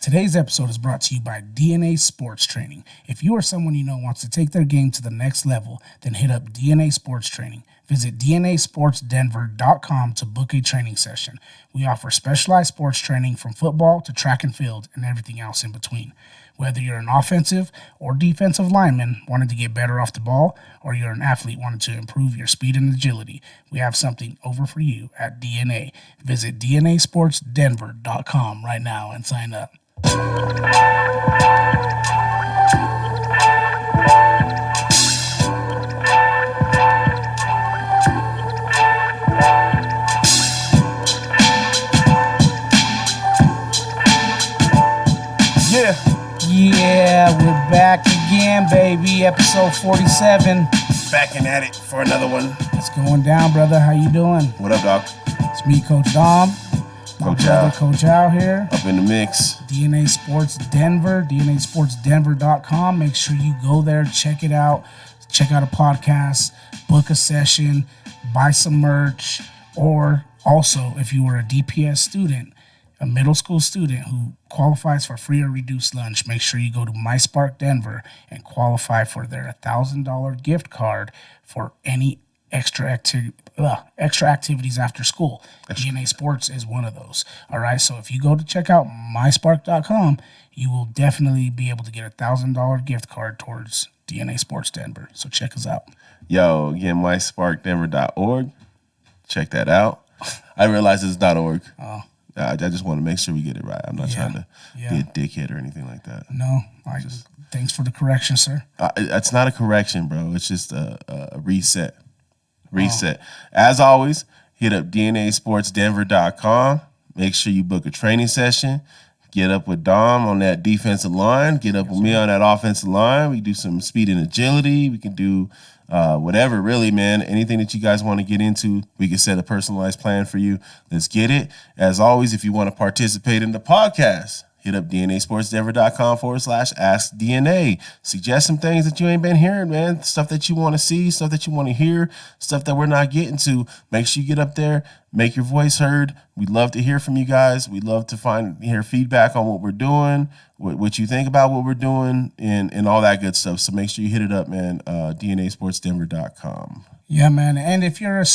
Today's episode is brought to you by DNA Sports Training. If you or someone you know wants to take their game to the next level, then hit up DNA Sports Training. Visit DNASportsDenver.com to book a training session. We offer specialized sports training from football to track and field and everything else in between. Whether you're an offensive or defensive lineman wanting to get better off the ball, or you're an athlete wanting to improve your speed and agility, we have something over for you at DNA. Visit DNASportsDenver.com right now and sign up. Yeah, we're back again, baby. Episode 47. Backing at it for another one. What's going down, brother? How you doing? What up, dog? It's me, Coach Dom. Coach Al. Coach Al here. Up in the mix. DNA Sports Denver, DNASportsDenver.com. Make sure you go there, check it out. Check out a podcast, book a session, buy some merch, or also, if you were a DPS student, a middle school student who qualifies for free or reduced lunch, make sure you go to MySpark Denver and qualify for their $1,000 gift card for any extra activities after school. DNA Sports is one of those. All right, so if you go to check out myspark.com, you will definitely be able to get a $1,000 gift card towards DNA Sports Denver. So check us out. Yo, again, mysparkdenver.org. Check that out. I realize it's .org. Oh. I just want to make sure we get it right. I'm not trying to be a dickhead or anything like that. No, thanks for the correction, sir. It's not a correction, bro. It's just a reset. As always, hit up DNASportsDenver.com. Make sure you book a training session. Get up with Dom on that defensive line. Get up with me on that offensive line. We do some speed and agility. We can do whatever, really, man. Anything that you guys want to get into, we can set a personalized plan for you. Let's get it. As always, if you want to participate in the podcast, hit up DNASportsDenver.com/AskDNA. Suggest some things that you ain't been hearing, man. Stuff that you want to see, stuff that you want to hear, stuff that we're not getting to. Make sure you get up there, make your voice heard. We'd love to hear from you guys. We'd love to hear feedback on what we're doing, what you think about what we're doing, and all that good stuff. So make sure you hit it up, man. DNASportsDenver.com. Yeah, man. And if you're a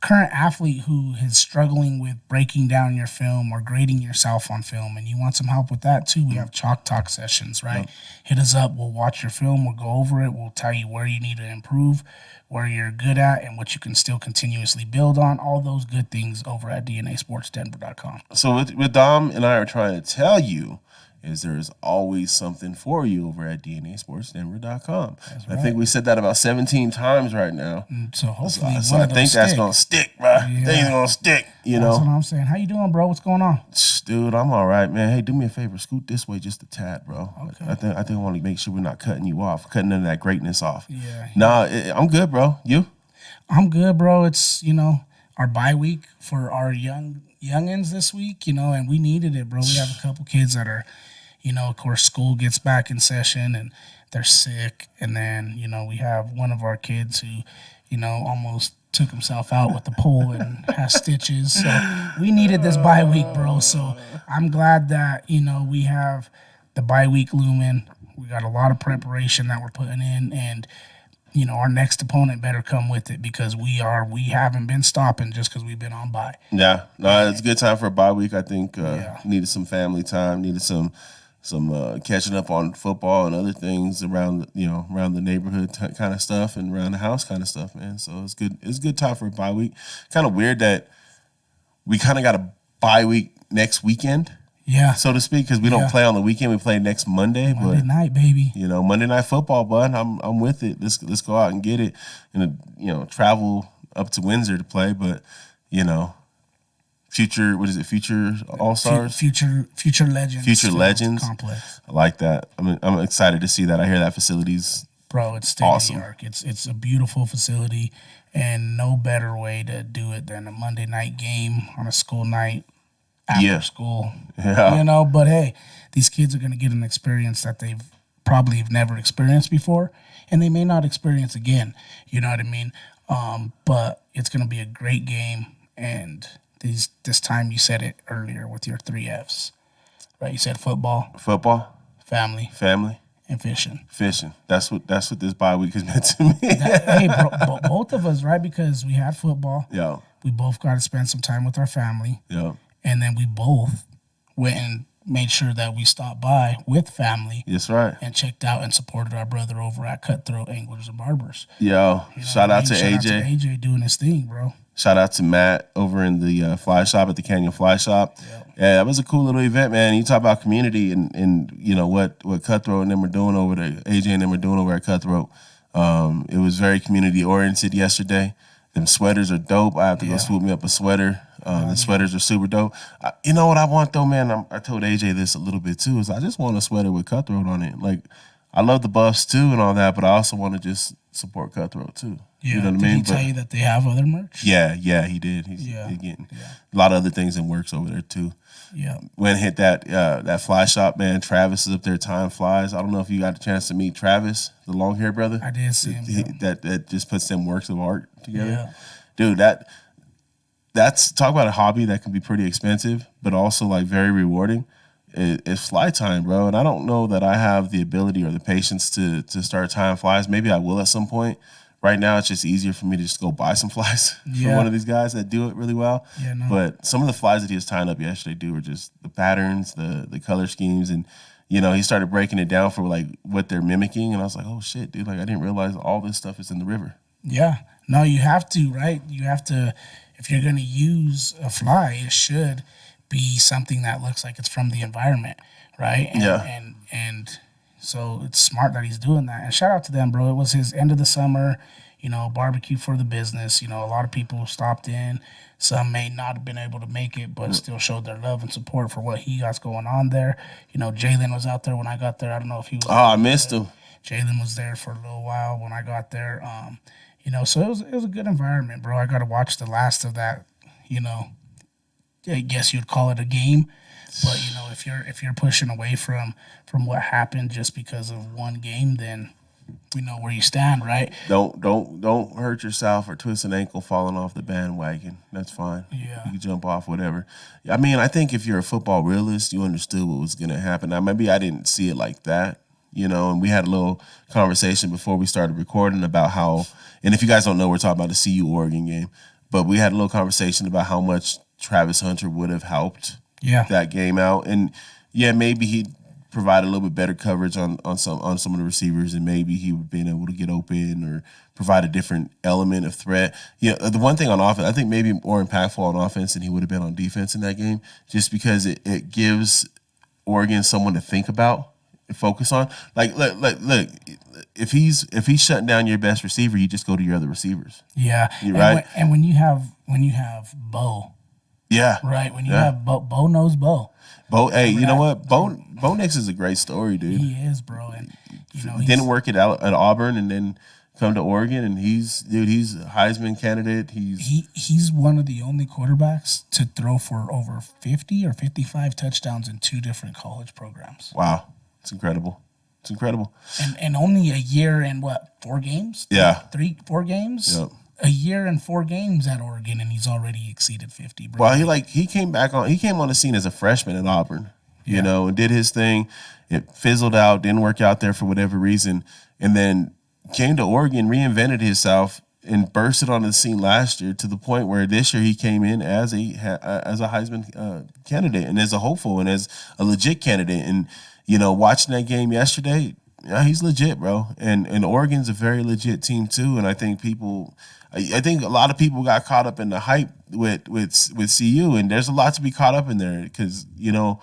current athlete who is struggling with breaking down your film or grading yourself on film, and you want some help with that too, we have Chalk Talk sessions, right? Yep. Hit us up. We'll watch your film. We'll go over it. We'll tell you where you need to improve, where you're good at, and what you can still continuously build on. All those good things over at DNASportsDenver.com. So what Dom and I are trying to tell you is there's always something for you over at DNASportsDenver.com. Right. I think we said that about 17 times right now. So hopefully I think that's going to stick, bro. Yeah. I think it's going to stick, you know. That's what I'm saying. How you doing, bro? What's going on? Dude, I'm all right, man. Hey, do me a favor. Scoot this way just a tad, bro. Okay. I think I want to make sure we're not cutting you off, cutting none of that greatness off. Yeah. Nah, I'm good, bro. You? I'm good, bro. It's, our bye week for our youngins this week, and we needed it, bro. We have a couple kids that are, of course, school gets back in session and they're sick. And then, we have one of our kids who, almost took himself out with the pole and has stitches. So we needed this bye week, bro. So I'm glad that, we have the bye week looming. We got a lot of preparation that we're putting in, and, our next opponent better come with it, because we haven't been stopping just because we've been on bye. Yeah, no, it's a good time for a bye week. I think needed some family time, needed some catching up on football and other things around the neighborhood kind of stuff and around the house kind of stuff, man. So it's good. It's a good time for a bye week. Kind of weird that we kind of got a bye week next weekend, so to speak, because we don't play on the weekend. We play next Monday. Monday night, baby. Monday Night Football, bud. I'm with it. Let's go out and get it, and travel up to Windsor to play, but Future All-Stars? Future Legends. Future Legends. Complex. I like that. I'm excited to see that. I hear that facility's Bro, it's state-of-the-art. It's a beautiful facility, and no better way to do it than a Monday night game on a school night after school. Yeah. But hey, these kids are going to get an experience that they've probably never experienced before, and they may not experience again. You know what I mean? But it's going to be a great game, and this time you said it earlier with your 3 Fs, Right? You said football, Football, family, family, and fishing. fishing. That's what this bye week has meant to me. Hey, bro, both of us, right? Because we had football. Yo, We both got to spend some time with our family. yo. And then we both went and made sure that we stopped by with family That's right. and checked out and supported our brother over at Cutthroat Anglers and Barbers. Yo, You know shout what I out mean? to Shout out AJ. to AJ doing his thing, bro. Shout out to Matt over in the fly shop at the Canyon Fly Shop. Yep. Yeah, that was a cool little event, man. You talk about community and you know what Cutthroat and them were doing over there, AJ and them were doing over at Cutthroat. It was very community oriented yesterday. Them sweaters are dope. I have to go swoop me up a sweater. The sweaters are super dope. You know what I want though, man? I told AJ this a little bit too. Is I just want a sweater with Cutthroat on it. Like I love the buffs too and all that, but I also want to just support Cutthroat too. Yeah. You know what I Did mean? he tell you that they have other merch? Yeah, he did. He's getting a lot of other things in works over there too. Yeah. Went and hit that fly shop, man. Travis is up there tying flies. I don't know if you got a chance to meet Travis, the long hair brother. I did see him. That just puts them works of art together. Yeah. Dude, that's talk about a hobby that can be pretty expensive, but also like very rewarding. It's fly time, bro. And I don't know that I have the ability or the patience to start tying flies. Maybe I will at some point. Right now, it's just easier for me to just go buy some flies from one of these guys that do it really well. Yeah, no. But some of the flies that he was tying up yesterday, dude, were just the patterns, the color schemes, and you know, he started breaking it down for like what they're mimicking, and I was like, oh shit, dude, like I didn't realize all this stuff is in the river. Yeah. No, you have to, right? You have to, if you're going to use a fly, it should be something that looks like it's from the environment, right? And so it's smart that he's doing that. And shout out to them, bro. It was his end of the summer, you know, barbecue for the business. You know, a lot of people stopped in. Some may not have been able to make it, but still showed their love and support for what he got going on there. You know, Jalen was out there when I got there. I don't know if he was. Oh, I missed him. Jalen was there for a little while when I got there. You know, so it was a good environment, bro. I got to watch the last of that. You know, I guess you'd call it a game, but you know, if you're pushing away from what happened just because of one game, then we know where you stand, right? Don't hurt yourself or twist an ankle falling off the bandwagon. That's fine. Yeah. You can jump off, whatever. I mean, I think if you're a football realist, you understood what was going to happen. Now, maybe I didn't see it like that, you know, and we had a little conversation before we started recording about how, and if you guys don't know, we're talking about the CU Oregon game, but we had a little conversation about how much Travis Hunter would have helped that game out. And yeah, maybe he provide a little bit better coverage on some of the receivers, and maybe he would have been able to get open or provide a different element of threat. Yeah, the one thing on offense, I think maybe more impactful on offense than he would have been on defense in that game, just because it gives Oregon someone to think about and focus on. Like, look, if he's shutting down your best receiver, you just go to your other receivers. Yeah, you're right. And when you have Bo, yeah, right. When you have Bo knows Bo. Bo, hey, you know what? Bo Nix is a great story, dude. He is, bro. And you know, he didn't work at Auburn and then come to Oregon, and he's a Heisman candidate. He's one of the only quarterbacks to throw for over 50 or 55 touchdowns in 2 different college programs. Wow, it's incredible. It's incredible. And only a year and 4 games? Yeah, 4 games. Yep. A year and 4 games at Oregon, and he's already exceeded 50. Bro. Well, he came on the scene as a freshman at Auburn, you know, and did his thing. It fizzled out, didn't work out there for whatever reason, and then came to Oregon, reinvented himself, and bursted onto the scene last year to the point where this year he came in as a Heisman candidate and as a hopeful and as a legit candidate. And you know, watching that game yesterday, yeah, he's legit, bro. And Oregon's a very legit team too. And I think a lot of people got caught up in the hype with CU, and there's a lot to be caught up in there because, you know,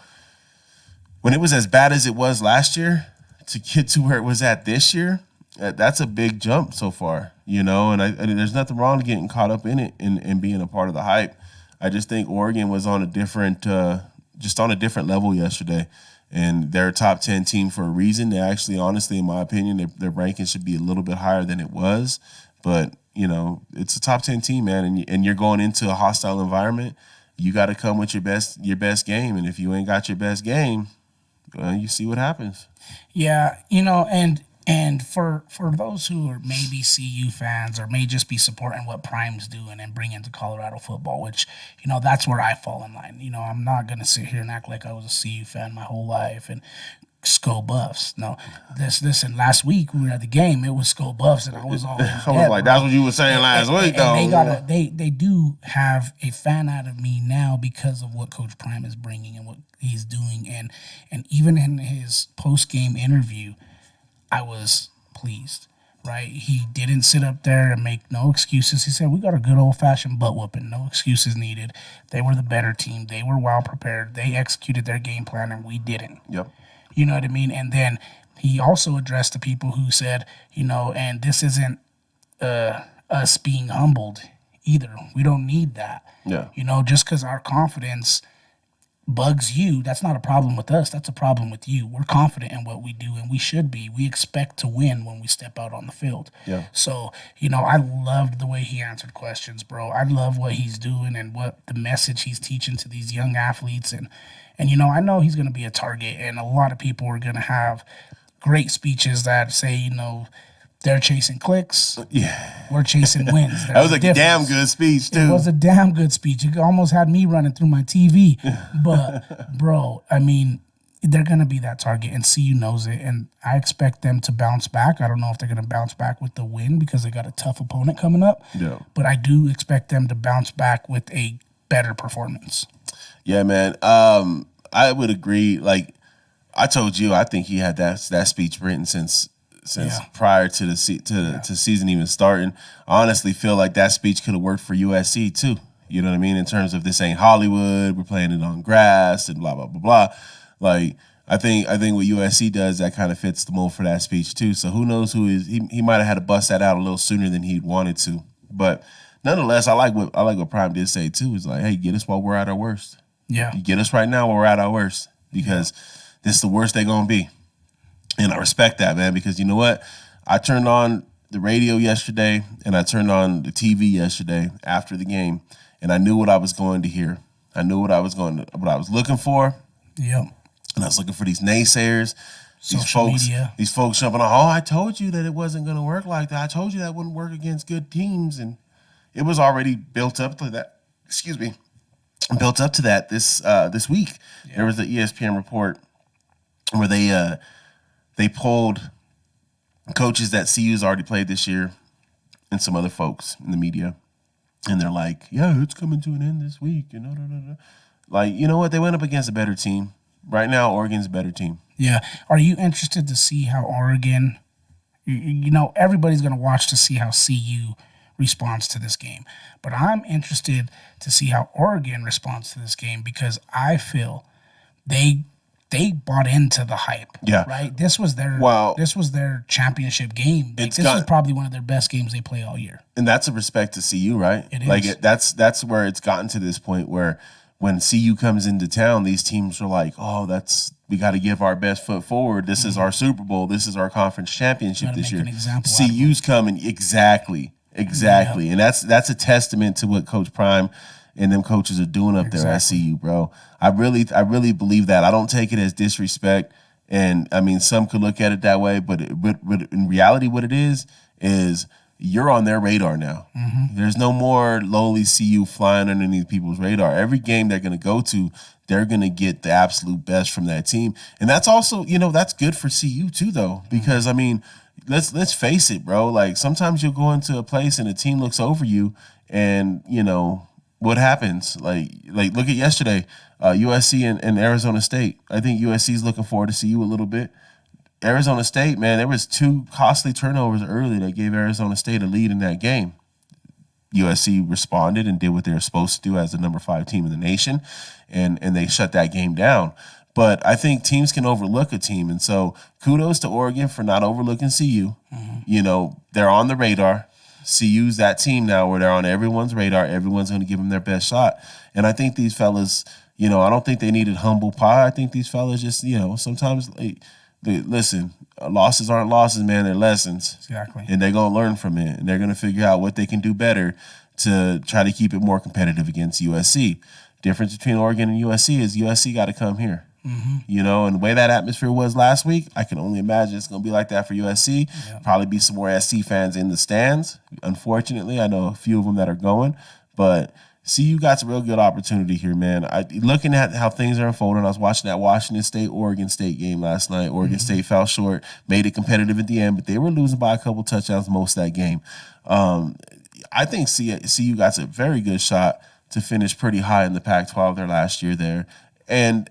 when it was as bad as it was last year to get to where it was at this year, that's a big jump so far, you know, and there's nothing wrong with getting caught up in it and being a part of the hype. I just think Oregon was on a different level yesterday, and they're a top 10 team for a reason. They actually, honestly, in my opinion, their ranking should be a little bit higher than it was, but you know, it's a top 10 team, man, and you're going into a hostile environment. You got to come with your best game, and if you ain't got your best game, you see what happens. Yeah, you know, and And for those who are maybe CU fans or may just be supporting what Prime's doing and bringing to Colorado football, which, that's where I fall in line. I'm not going to sit here and act like I was a CU fan my whole life and Skull Buffs. No, listen. Last week we were at the game. It was Skull Buffs, and I was all. I was like, that's what you were saying last week, though. And they do have a fan out of me now because of what Coach Prime is bringing and what he's doing, and even in his post game interview, I was pleased. Right, he didn't sit up there and make no excuses. He said, "We got a good old fashioned butt whooping. No excuses needed. They were the better team. They were well prepared. They executed their game plan, and we didn't." Yep. You know what I mean? And then he also addressed the people who said, and this isn't us being humbled either. We don't need that. Yeah. Just because our confidence bugs you, that's not a problem with us. That's a problem with you. We're confident in what we do, and we should be. We expect to win when we step out on the field. Yeah. So, I loved the way he answered questions, bro. I love what he's doing and what the message he's teaching to these young athletes. And I know he's going to be a target, and a lot of people are going to have great speeches that say, they're chasing clicks. Yeah. We're chasing wins. That was a damn good speech, too. It was a damn good speech. It almost had me running through my TV. But, bro, they're going to be that target, and CU knows it, and I expect them to bounce back. I don't know if they're going to bounce back with the win because they got a tough opponent coming up. Yeah. But I do expect them to bounce back with a better performance. Yeah, man. I would agree. Like I told you, I think he had that speech written since prior to the season even starting. I honestly feel like that speech could have worked for USC too. You know what I mean? In terms of this ain't Hollywood, we're playing it on grass and blah blah blah blah. Like I think what USC does that kind of fits the mold for that speech too. So who knows who is he might have had to bust that out a little sooner than he'd wanted to. But nonetheless, I like what Prime did say too. He's like, hey, get us while we're at our worst. Yeah. You get us right now while we're at our worst because this is the worst they're gonna be. And I respect that, man, because you know what? I turned on the radio yesterday and I turned on the TV yesterday after the game, and I knew what I was going to hear. I knew what I was looking for. Yep. And I was looking for these naysayers, Social media. These folks jumping on, oh, I told you that it wasn't going to work like that. I told you that wouldn't work against good teams. And it was already built up to that. Excuse me. Built up to that this week. Yeah. There was the ESPN report where they polled coaches that CU's already played this year and some other folks in the media. And they're like, yeah, it's coming to an end this week. Like, you know what? They went up against a better team. Right now, Oregon's a better team. Yeah. Are you interested to see how Oregon, everybody's going to watch to see how CU responds to this game. But I'm interested to see how Oregon responds to this game because I feel they bought into the hype. Yeah. Right? This was their championship game. This was probably one of their best games they play all year. And that's a respect to CU, right? It is. Like that's where it's gotten to this point where when CU comes into town, these teams are like, oh, we got to give our best foot forward. This is our Super Bowl. This is our conference championship this year. CU's coming. Exactly. Yeah. And that's a testament to what Coach Prime and them coaches are doing up there at CU, bro. I really believe that. I don't take it as disrespect. And I mean, some could look at it that way, but in reality, what it is you're on their radar now. Mm-hmm. There's no more lowly CU flying underneath people's radar. Every game they're going to go to, they're going to get the absolute best from that team. And that's also, that's good for CU too, though, because, I mean, let's face it, bro. Like, sometimes you'll go into a place and a team looks over you and, what happens? Like look at yesterday, USC and Arizona State. I think USC is looking forward to CU a little bit. Arizona State, man, there was 2 costly turnovers early that gave Arizona State a lead in that game. USC responded and did what they were supposed to do as the number 5 team in the nation, and they shut that game down. But I think teams can overlook a team, and so kudos to Oregon for not overlooking CU. Mm-hmm. They're on the radar. CU's that team now where they're on everyone's radar. Everyone's going to give them their best shot. And I think these fellas, I don't think they needed humble pie. I think these fellas just, sometimes listen, losses aren't losses, man. They're lessons. Exactly. And they're going to learn from it. And they're going to figure out what they can do better to try to keep it more competitive against USC. Difference between Oregon and USC is USC got to come here. You know, and the way that atmosphere was last week, I can only imagine it's going to be like that for USC. Yeah. Probably be some more SC fans in the stands. Unfortunately, I know a few of them that are going, but CU got some real good opportunity here, man. Looking at how things are unfolding, I was watching that Washington State Oregon State game last night. Oregon State fell short, made it competitive at the end, but they were losing by a couple touchdowns most of that game. I think CU got a very good shot to finish pretty high in the Pac-12 their last year there. And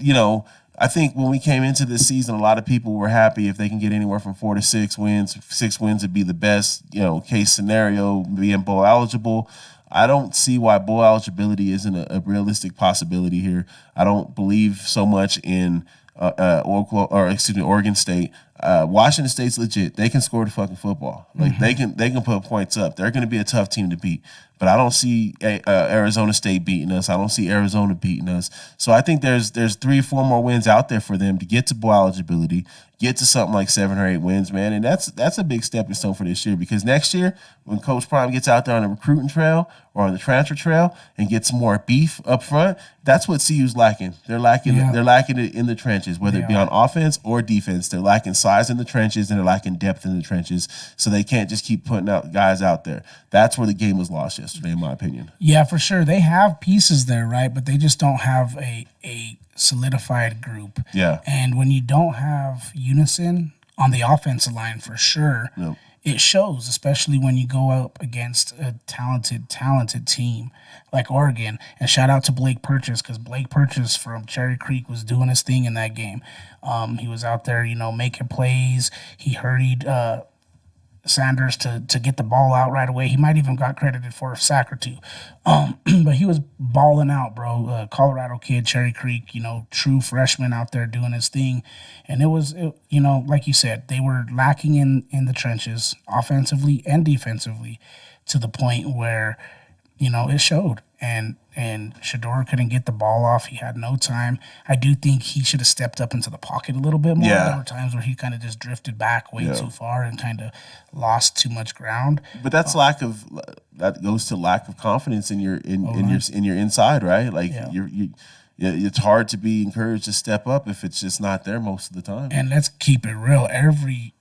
you know, I think when we came into this season, a lot of people were happy if they can get anywhere from 4 to 6 wins. 6 wins would be the best, you know, case scenario, being bowl eligible. I don't see why bowl eligibility isn't a realistic possibility here. I don't believe so much in Oregon State. Washington State's legit. They can score the fucking football. Like they can put points up. They're going to be a tough team to beat. But I don't see Arizona State beating us. I don't see Arizona beating us. So I think there's 3 or 4 more wins out there for them to get to bowl eligibility, get to something like 7 or 8 wins, man. And that's a big stepping stone for this year, because next year when Coach Prime gets out there on the recruiting trail or on the transfer trail and gets some more beef up front, that's what CU's lacking. They're lacking it in the trenches, whether it be on offense or defense. They're lacking size in the trenches and they're lacking depth in the trenches. So they can't just keep putting out guys out there. That's where the game was lost yesterday, in my opinion. Yeah, for sure. They have pieces there, right? But they just don't have a solidified group. Yeah. And when you don't have unison on the offensive line, for sure, Yep. it shows, especially when you go up against a talented team like Oregon. And shout out to Blake Purchase, because Blake Purchase from Cherry Creek was doing his thing in that game. He was out there, you know, making plays. He hurried Sanders to get the ball out right away. He might even got credited for a sack or 2. But he was balling out, bro. Colorado kid, Cherry Creek, you know, true freshman out there doing his thing. And you know, like you said, they were lacking in the trenches, offensively and defensively, to the point where, you know, it showed. And Shador couldn't get the ball off. He had no time. I do think he should have stepped up into the pocket a little bit more. Yeah. There were times where he kind of just drifted back way too far and kind of lost too much ground. But that goes to lack of confidence in your inside, right? Like it's hard to be encouraged to step up if it's just not there most of the time. And let's keep it real. Every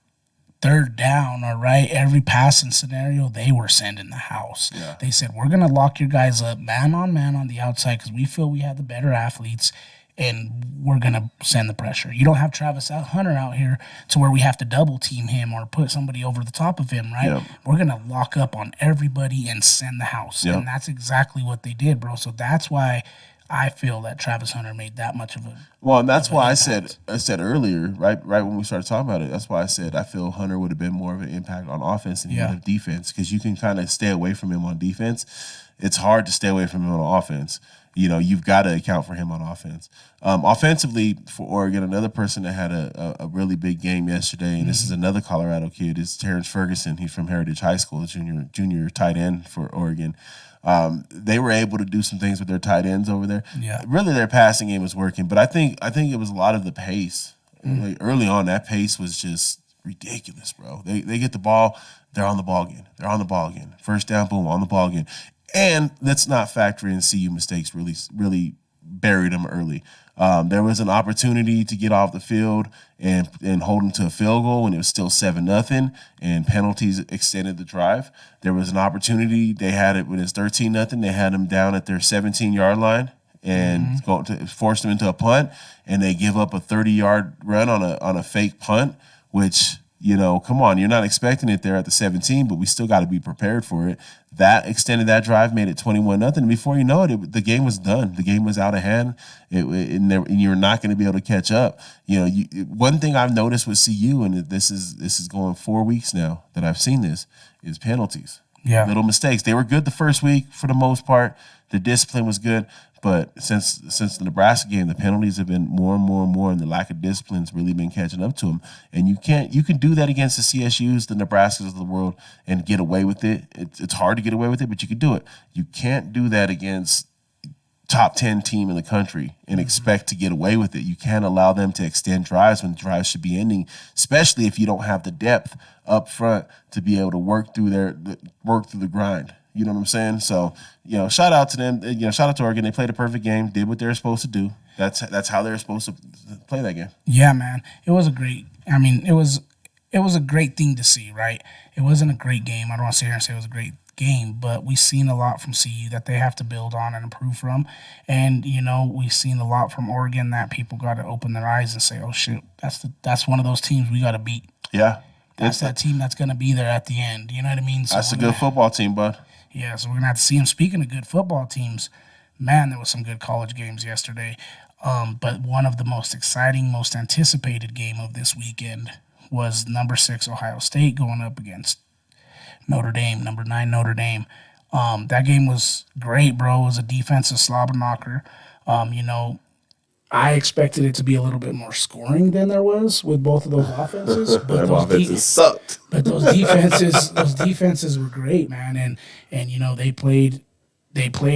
third down, all right, every passing scenario, they were sending the house. Yeah. They said, we're going to lock your guys up man on the outside because we feel we have the better athletes, and we're going to send the pressure. You don't have Travis Hunter out here to where we have to double team him or put somebody over the top of him, right? Yep. We're going to lock up on everybody and send the house. Yep. And that's exactly what they did, bro. So that's why I feel that Travis Hunter made that much of a and that's why impact. I said earlier, right when we started talking about it, that's why I said I feel Hunter would have been more of an impact on offense than he would have defense, because you can kind of stay away from him on defense. It's hard to stay away from him on offense. You know, you've got to account for him on offense. Offensively, for Oregon, another person that had a really big game yesterday, and this is another Colorado kid, is Terrence Ferguson. He's from Heritage High School, junior tight end for Oregon. They were able to do some things with their tight ends over there. Yeah. Really, their passing game was working, but I think it was a lot of the pace. Like early on, that pace was just ridiculous, bro. They get the ball, they're on the ball again. They're on the ball again. First down, boom, on the ball again. And let's not factor in CU mistakes. Really buried them early. There was an opportunity to get off the field and hold them to a field goal, and it was still 7-0, and penalties extended the drive. There was an opportunity. They had it when it's 13-0. They had them down at their 17-yard line and forced them into a punt, and they give up a 30-yard run on a fake punt, which, you know, come on, you're not expecting it there at the 17, but we still got to be prepared for it. That extended that drive, made it 21-0. And before you know it, the game was done. The game was out of hand, and you're not going to be able to catch up. You know, one thing I've noticed with CU, and this is going 4 weeks now that I've seen this, is penalties. Yeah. Little mistakes. They were good the first week for the most part. The discipline was good. But since the Nebraska game, the penalties have been more and more, and the lack of discipline's really been catching up to them. And you can do that against the CSUs, the Nebraskas of the world, and get away with it. It's hard to get away with it, but you can do it. You can't do that against top 10 team in the country and expect to get away with it. You can't allow them to extend drives when drives should be ending, especially if you don't have the depth up front to be able to work through the grind. You know what I'm saying? So, you know, shout out to them. You know, shout out to Oregon. They played a perfect game, did what they were supposed to do. That's how they're supposed to play that game. Yeah, man. It was a great. I mean, it was a great thing to see, right? It wasn't a great game. I don't want to sit here and say it was a great game, but we've seen a lot from CU that they have to build on and improve from. And we've seen a lot from Oregon that people got to open their eyes and say, "Oh shit, that's one of those teams we got to beat. Yeah, That's that team that's going to be there at the end." You know what I mean? So that's a good football team, bud. yeah, so we're gonna have to see him. Speaking of good football teams, man, there was some good college games yesterday. But one of the most exciting, most anticipated game of this weekend was number 6 Ohio State going up against Notre Dame, number 9 Notre Dame. That game was great, bro. It was a defensive slobber knocker. You know, I expected it to be a little bit more scoring than there was with both of those offenses, but offenses sucked. but those defenses were great, man. And they played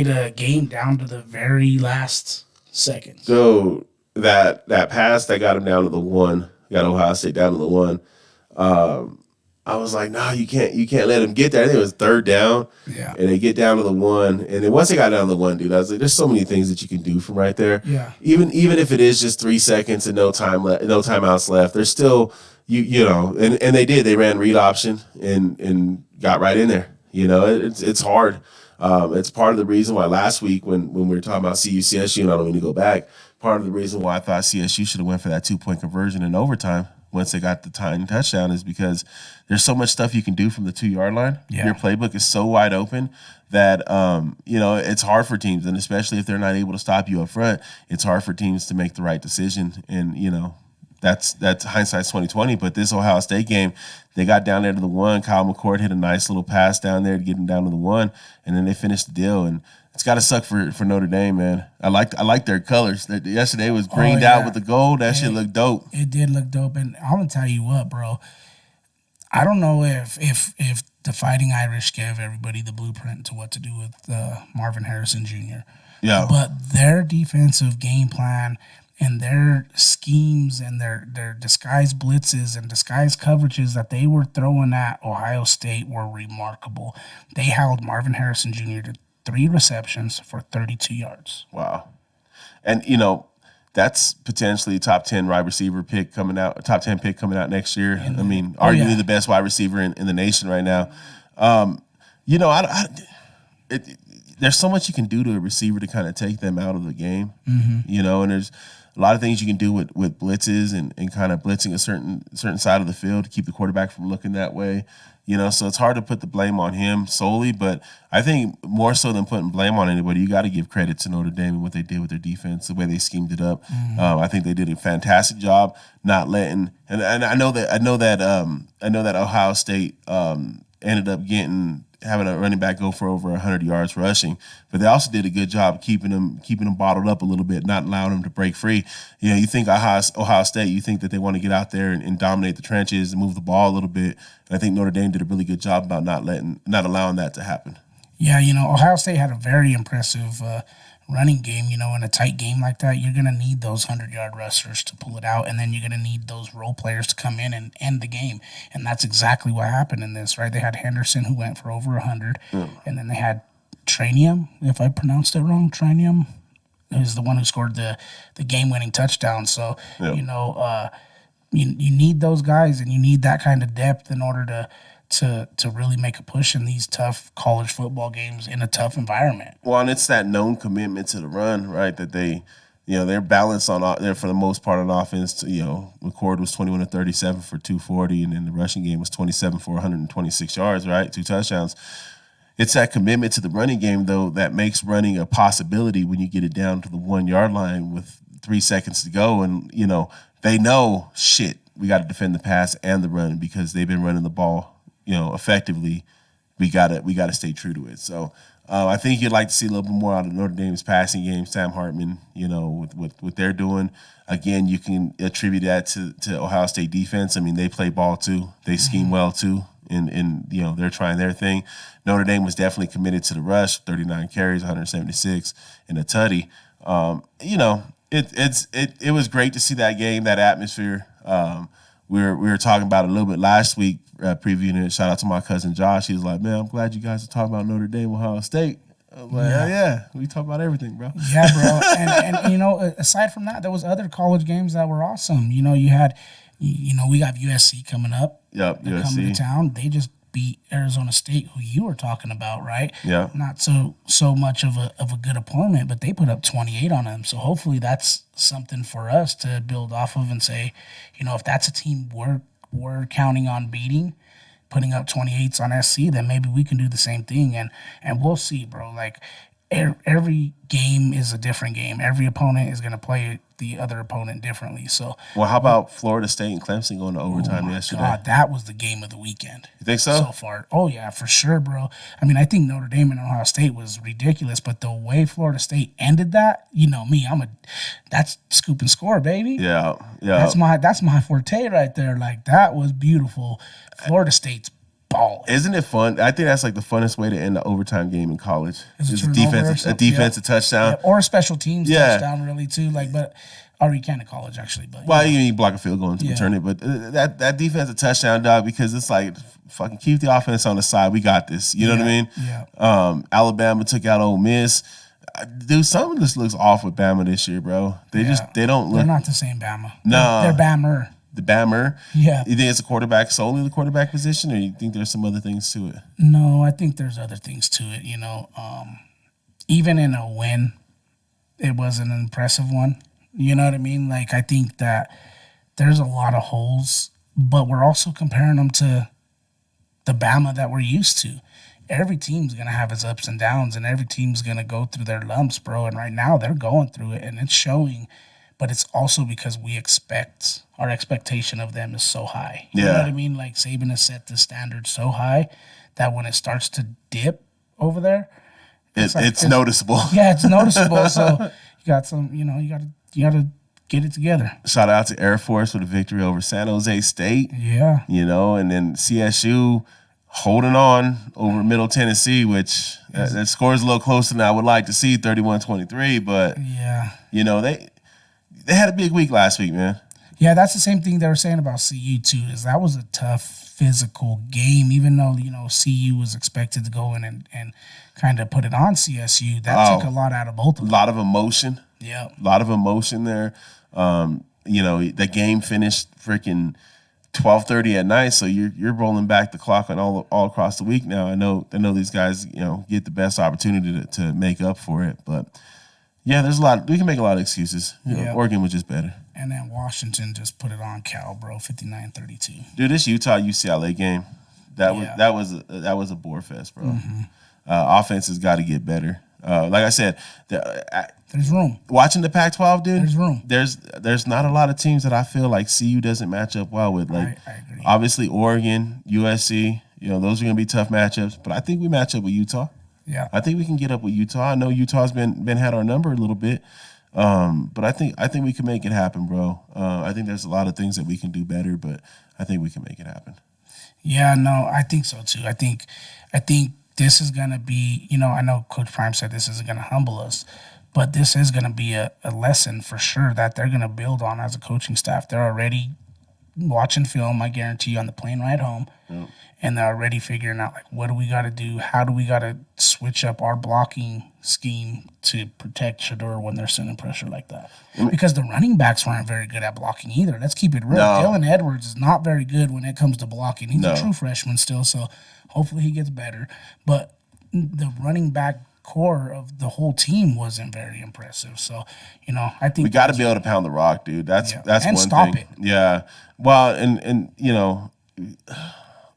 a game down to the very last seconds. So that pass that got him down to the one, got Ohio State down to the one. I was like, no, you can't let him get there. I think it was third down. Yeah. And they get down to the one. And then once they got down to the one, dude, I was like, there's so many things that you can do from right there. Yeah. Even if it is just 3 seconds and no timeouts left, there's still and they did. They ran read option and got right in there. It's hard. It's part of the reason why last week when we were talking about CSU, and I don't mean to go back, part of the reason why I thought CSU should have went for that 2-point conversion in overtime once they got the tying touchdown is because there's so much stuff you can do from the 2-yard line. Yeah. Your playbook is so wide open that it's hard for teams, and especially if they're not able to stop you up front, it's hard for teams to make the right decision. And that's hindsight's 2020. But this Ohio State game, they got down there to the one. Kyle McCord hit a nice little pass down there to get them down to the one, and then they finished the deal. And it's got to suck for Notre Dame, man. I like their colors. Yesterday was greened out with the gold. That shit looked dope. It did look dope, and I'm gonna tell you what, bro. I don't know if the Fighting Irish gave everybody the blueprint to what to do with Marvin Harrison Jr. Yeah, but their defensive game plan and their schemes and their disguised blitzes and disguised coverages that they were throwing at Ohio State were remarkable. They held Marvin Harrison Jr. to 3 receptions for 32 yards. Wow. And, that's potentially a top 10 wide receiver pick coming out, top 10 pick coming out next year. I mean, arguably the best wide receiver in the nation right now. There's so much you can do to a receiver to kind of take them out of the game, and there's a lot of things you can do with blitzes and kind of blitzing a certain side of the field to keep the quarterback from looking that way. So it's hard to put the blame on him solely, but I think more so than putting blame on anybody, you got to give credit to Notre Dame and what they did with their defense, the way they schemed it up. I think they did a fantastic job not letting. And I know that Ohio State ended up having a running back go for over 100 yards rushing, but they also did a good job keeping them bottled up a little bit, not allowing them to break free. You think Ohio State, you think that they want to get out there and dominate the trenches and move the ball a little bit, and I think Notre Dame did a really good job about not allowing that to happen. Yeah, Ohio State had a very impressive running game. In a tight game like that, you're going to need those 100-yard rushers to pull it out, and then you're going to need those role players to come in and end the game. And that's exactly what happened in this, right? They had Henderson, who went for over 100, and then they had Tranium, if I pronounced it wrong, Tranium, who's the one who scored the game-winning touchdown. So, you need those guys, and you need that kind of depth in order to really make a push in these tough college football games in a tough environment. Well, and it's that known commitment to the run, right? That they're balanced they're for the most part on offense. McCord was 21 of 37 for 240, and then the rushing game was 27 for 126 yards, right? 2 touchdowns. It's that commitment to the running game, though, that makes running a possibility when you get it down to the 1-yard line with 3 seconds to go, and they know shit. We got to defend the pass and the run because they've been running the ball. Effectively, we gotta stay true to it. So I think you'd like to see a little bit more out of Notre Dame's passing game. Sam Hartman, with what they're doing. Again, you can attribute that to Ohio State defense. I mean, they play ball too. They scheme well too, and they're trying their thing. Notre Dame was definitely committed to the rush. 39 carries, 176, and a tutty. It was great to see that game, that atmosphere. We were talking about it a little bit last week, previewing it. Shout out to my cousin Josh. He was like, "Man, I'm glad you guys are talking about Notre Dame, Ohio State." Yeah, we talk about everything, bro. Yeah, bro. And aside from that, there was other college games that were awesome. We got USC coming up. Yep, They're coming to USC. town. They just beat Arizona State, who you were talking about, right? Yeah. Not so much of a good opponent, but they put up 28 on them. So hopefully that's something for us to build off of and say, if that's a team we're counting on beating, putting up 28s on SC, then maybe we can do the same thing. And we'll see, bro. Like every game is a different game. Every opponent is going to play the other opponent differently. So, Well, how about Florida State and Clemson going to overtime yesterday? God, that was the game of the weekend. You think so? So far. Oh, yeah, for sure, bro. I mean, I think Notre Dame and Ohio State was ridiculous, but the way Florida State ended that, you know me, that's scoop and score, baby. Yeah, yeah. That's my forte right there. Like, that was beautiful. Florida State's balling. Isn't it fun? I think that's like the funnest way to end the overtime game in college. Is Is it a turnover or defensive something? touchdown. Yeah, or a special teams Yeah. touchdown, really, too. Or you can in college, actually. But Well, you block a field goal into Yeah. return it, but that defensive touchdown, dog, because it's like fucking keep the offense on the side. We got this. You know what I mean? Yeah. Alabama took out Ole Miss. Dude, something just looks off with Bama this year, bro. They don't look. They're not the same Bama. No. They're Bammer. The Bammer. Yeah. You think it's solely the quarterback position, or you think there's some other things to it? No, I think there's other things to it. Even in a win, it was an impressive one. You know what I mean? Like, I think that there's a lot of holes, but we're also comparing them to the Bama that we're used to. Every team's going to have its ups and downs, and every team's going to go through their lumps, bro. And right now, they're going through it, and it's showing. But it's also because our expectation of them is so high. You know Yeah. what I mean? Like, Saban has set the standard so high that when it starts to dip over there, It's noticeable. yeah, it's noticeable. So you got some, you gotta get it together. Shout out to Air Force for the victory over San Jose State. Yeah. And then CSU holding on over Middle Tennessee, which that score is a little closer than I would like to see, 31-23. But Yeah. They had a big week last week, man. Yeah, that's the same thing they were saying about CU too. Is that was a tough physical game, even though CU was expected to go in and kind of put it on CSU. That took a lot out of both of A them. lot of emotion. Yeah. A lot of emotion there. The game finished freaking 12:30 at night, so you're rolling back the clock on all across the week now. I know these guys get the best opportunity to make up for it, but yeah, there's a lot. We can make a lot of excuses. Yeah. Oregon was just better. And then Washington just put it on Cal, bro, 59-32. Dude, this Utah UCLA game, that was a bore fest, bro. Offense has got to get better. Like I said, There's room. watching the Pac-12, dude, There's room. There's not a lot of teams that I feel like CU doesn't match up well with. Like, I agree. obviously Oregon, USC, those are going to be tough matchups. But I think we match up with Utah. Yeah. I think we can get up with Utah. I know Utah's been had our number a little bit, but I think we can make it happen, bro. I think there's a lot of things that we can do better, but I think we can make it happen. Yeah, no, I think so too. I think this is gonna be, I know Coach Prime said this isn't gonna humble us, but this is gonna be a lesson for sure that they're gonna build on as a coaching staff. They're already watching film, I guarantee you, on the plane ride home. Yep. And they're already figuring out, like, what do we got to do? How do we got to switch up our blocking scheme to protect Shador when they're sending pressure like that? Because the running backs weren't very good at blocking either. Let's keep it real. No. Dylan Edwards is not very good when it comes to blocking. He's No. a true freshman still, so hopefully he gets better. But the running back core of the whole team wasn't very impressive. So, I think We got to be able to pound the rock, dude. That's Yeah. that's And one stop thing. it. Yeah. Well, and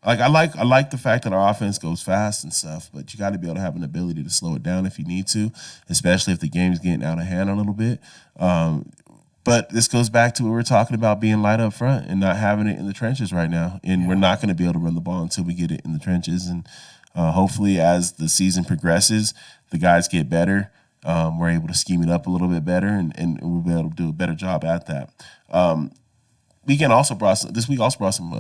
like I like the fact that our offense goes fast and stuff, but you got to be able to have an ability to slow it down if you need to, especially if the game's getting out of hand a little bit. But this goes back to what we were talking about, being light up front and not having it in the trenches right now. And we're not going to be able to run the ball until we get it in the trenches. And hopefully, as the season progresses, the guys get better. We're able to scheme it up a little bit better, and we'll be able to do a better job at that. This week also brought some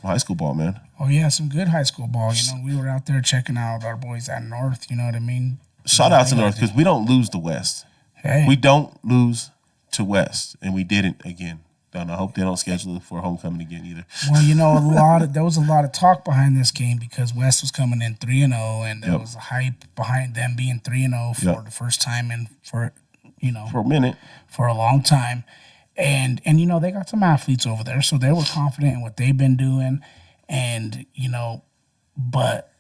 high school ball, man. Oh, yeah, some good high school ball. We were out there checking out our boys at North, you know what I mean? Shout out to North, because we don't lose to West. Hey, We don't lose to West, and we didn't again. And I hope they don't schedule it for homecoming again either. Well, there was a lot of talk behind this game because West was coming in 3-0, and there was a hype behind them being 3-0 for the first time and for a minute, for a long time. And they got some athletes over there, so they were confident in what they've been doing. And but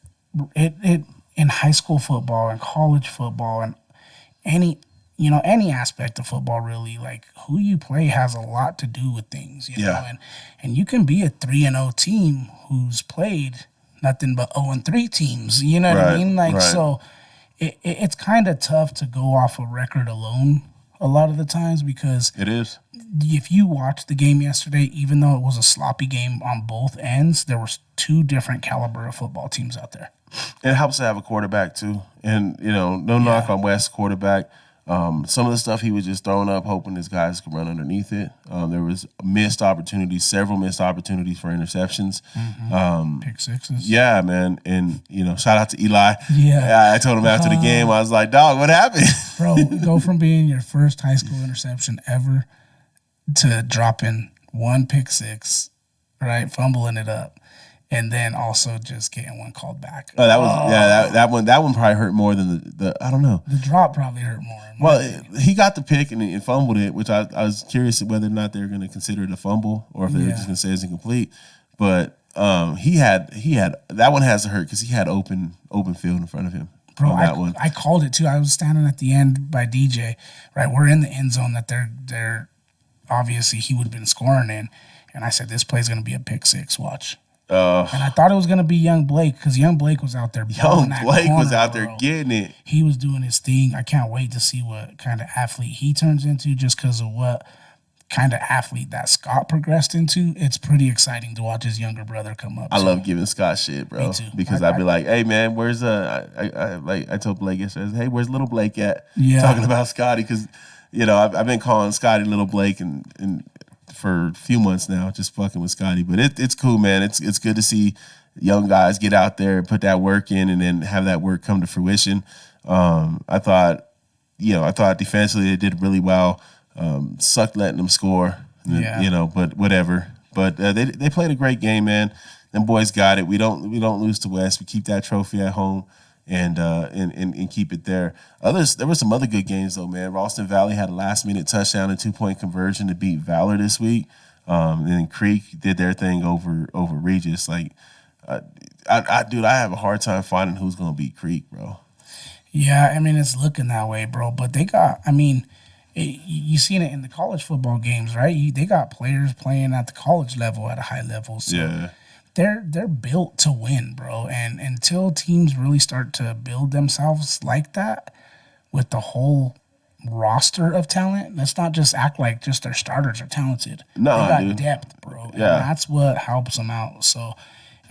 it in high school football and college football and any aspect of football, really, like who you play has a lot to do with things, know. And you can be a 3-0 team who's played nothing but 0-3 teams. You know what I mean? Like so, it's kind of tough to go off a record alone a lot of the times because it is. If you watched the game yesterday, even though it was a sloppy game on both ends, there was two different caliber of football teams out there. It helps to have a quarterback too, and no knock on West's quarterback. Some of the stuff he was just throwing up, hoping his guys could run underneath it. There was several missed opportunities for interceptions. Pick sixes. Yeah, man. And, shout out to Eli. Yeah. I told him after the game, I was like, dog, what happened? Bro, go from being your first high school interception ever to dropping one pick six, right, fumbling it up. And then also just getting one called back. Oh, that was that one probably hurt more than the I don't know. The drop probably hurt more. Well, he got the pick and fumbled it, which I was curious whether or not they were going to consider it a fumble or if they were just going to say it's incomplete. But he had that one has to hurt because he had open field in front of him. Bro, I called it too. I was standing at the end by DJ. Right, we're in the end zone that they're obviously he would have been scoring in, and I said this play's going to be a pick six. Watch. And I thought it was going to be Young Blake because Young Blake was out there. Was out there getting it. He was doing his thing. I can't wait to see what kind of athlete he turns into just because of what kind of athlete that Scott progressed into. It's pretty exciting to watch his younger brother come up. I love giving Scott shit, bro. Me too. Because I'd be like, hey, man, where's I told Blake yesterday, hey, where's little Blake at? Yeah. Talking about Scotty because, I've been calling Scotty little Blake and for a few months now, just fucking with Scotty. But it's cool, man. It's good to see young guys get out there and put that work in and then have that work come to fruition. I thought defensively they did really well. Sucked letting them score, but whatever. But they played a great game, man. Them boys got it. We don't lose to West. We keep that trophy at home and keep it there. There were some other good games though, man. Ralston Valley had a last minute touchdown and 2-point conversion to beat Valor this week. And then Creek did their thing over Regis. Like, dude, I have a hard time finding who's gonna beat Creek, bro. Yeah, I mean it's looking that way, bro. But they got, you seen it in the college football games, right? They got players playing at the college level at a high level. So yeah. They're built to win, bro. And until teams really start to build themselves like that with the whole roster of talent, let's not just act like just their starters are talented. No, they got dude. depth, bro. And Yeah. that's what helps them out. So,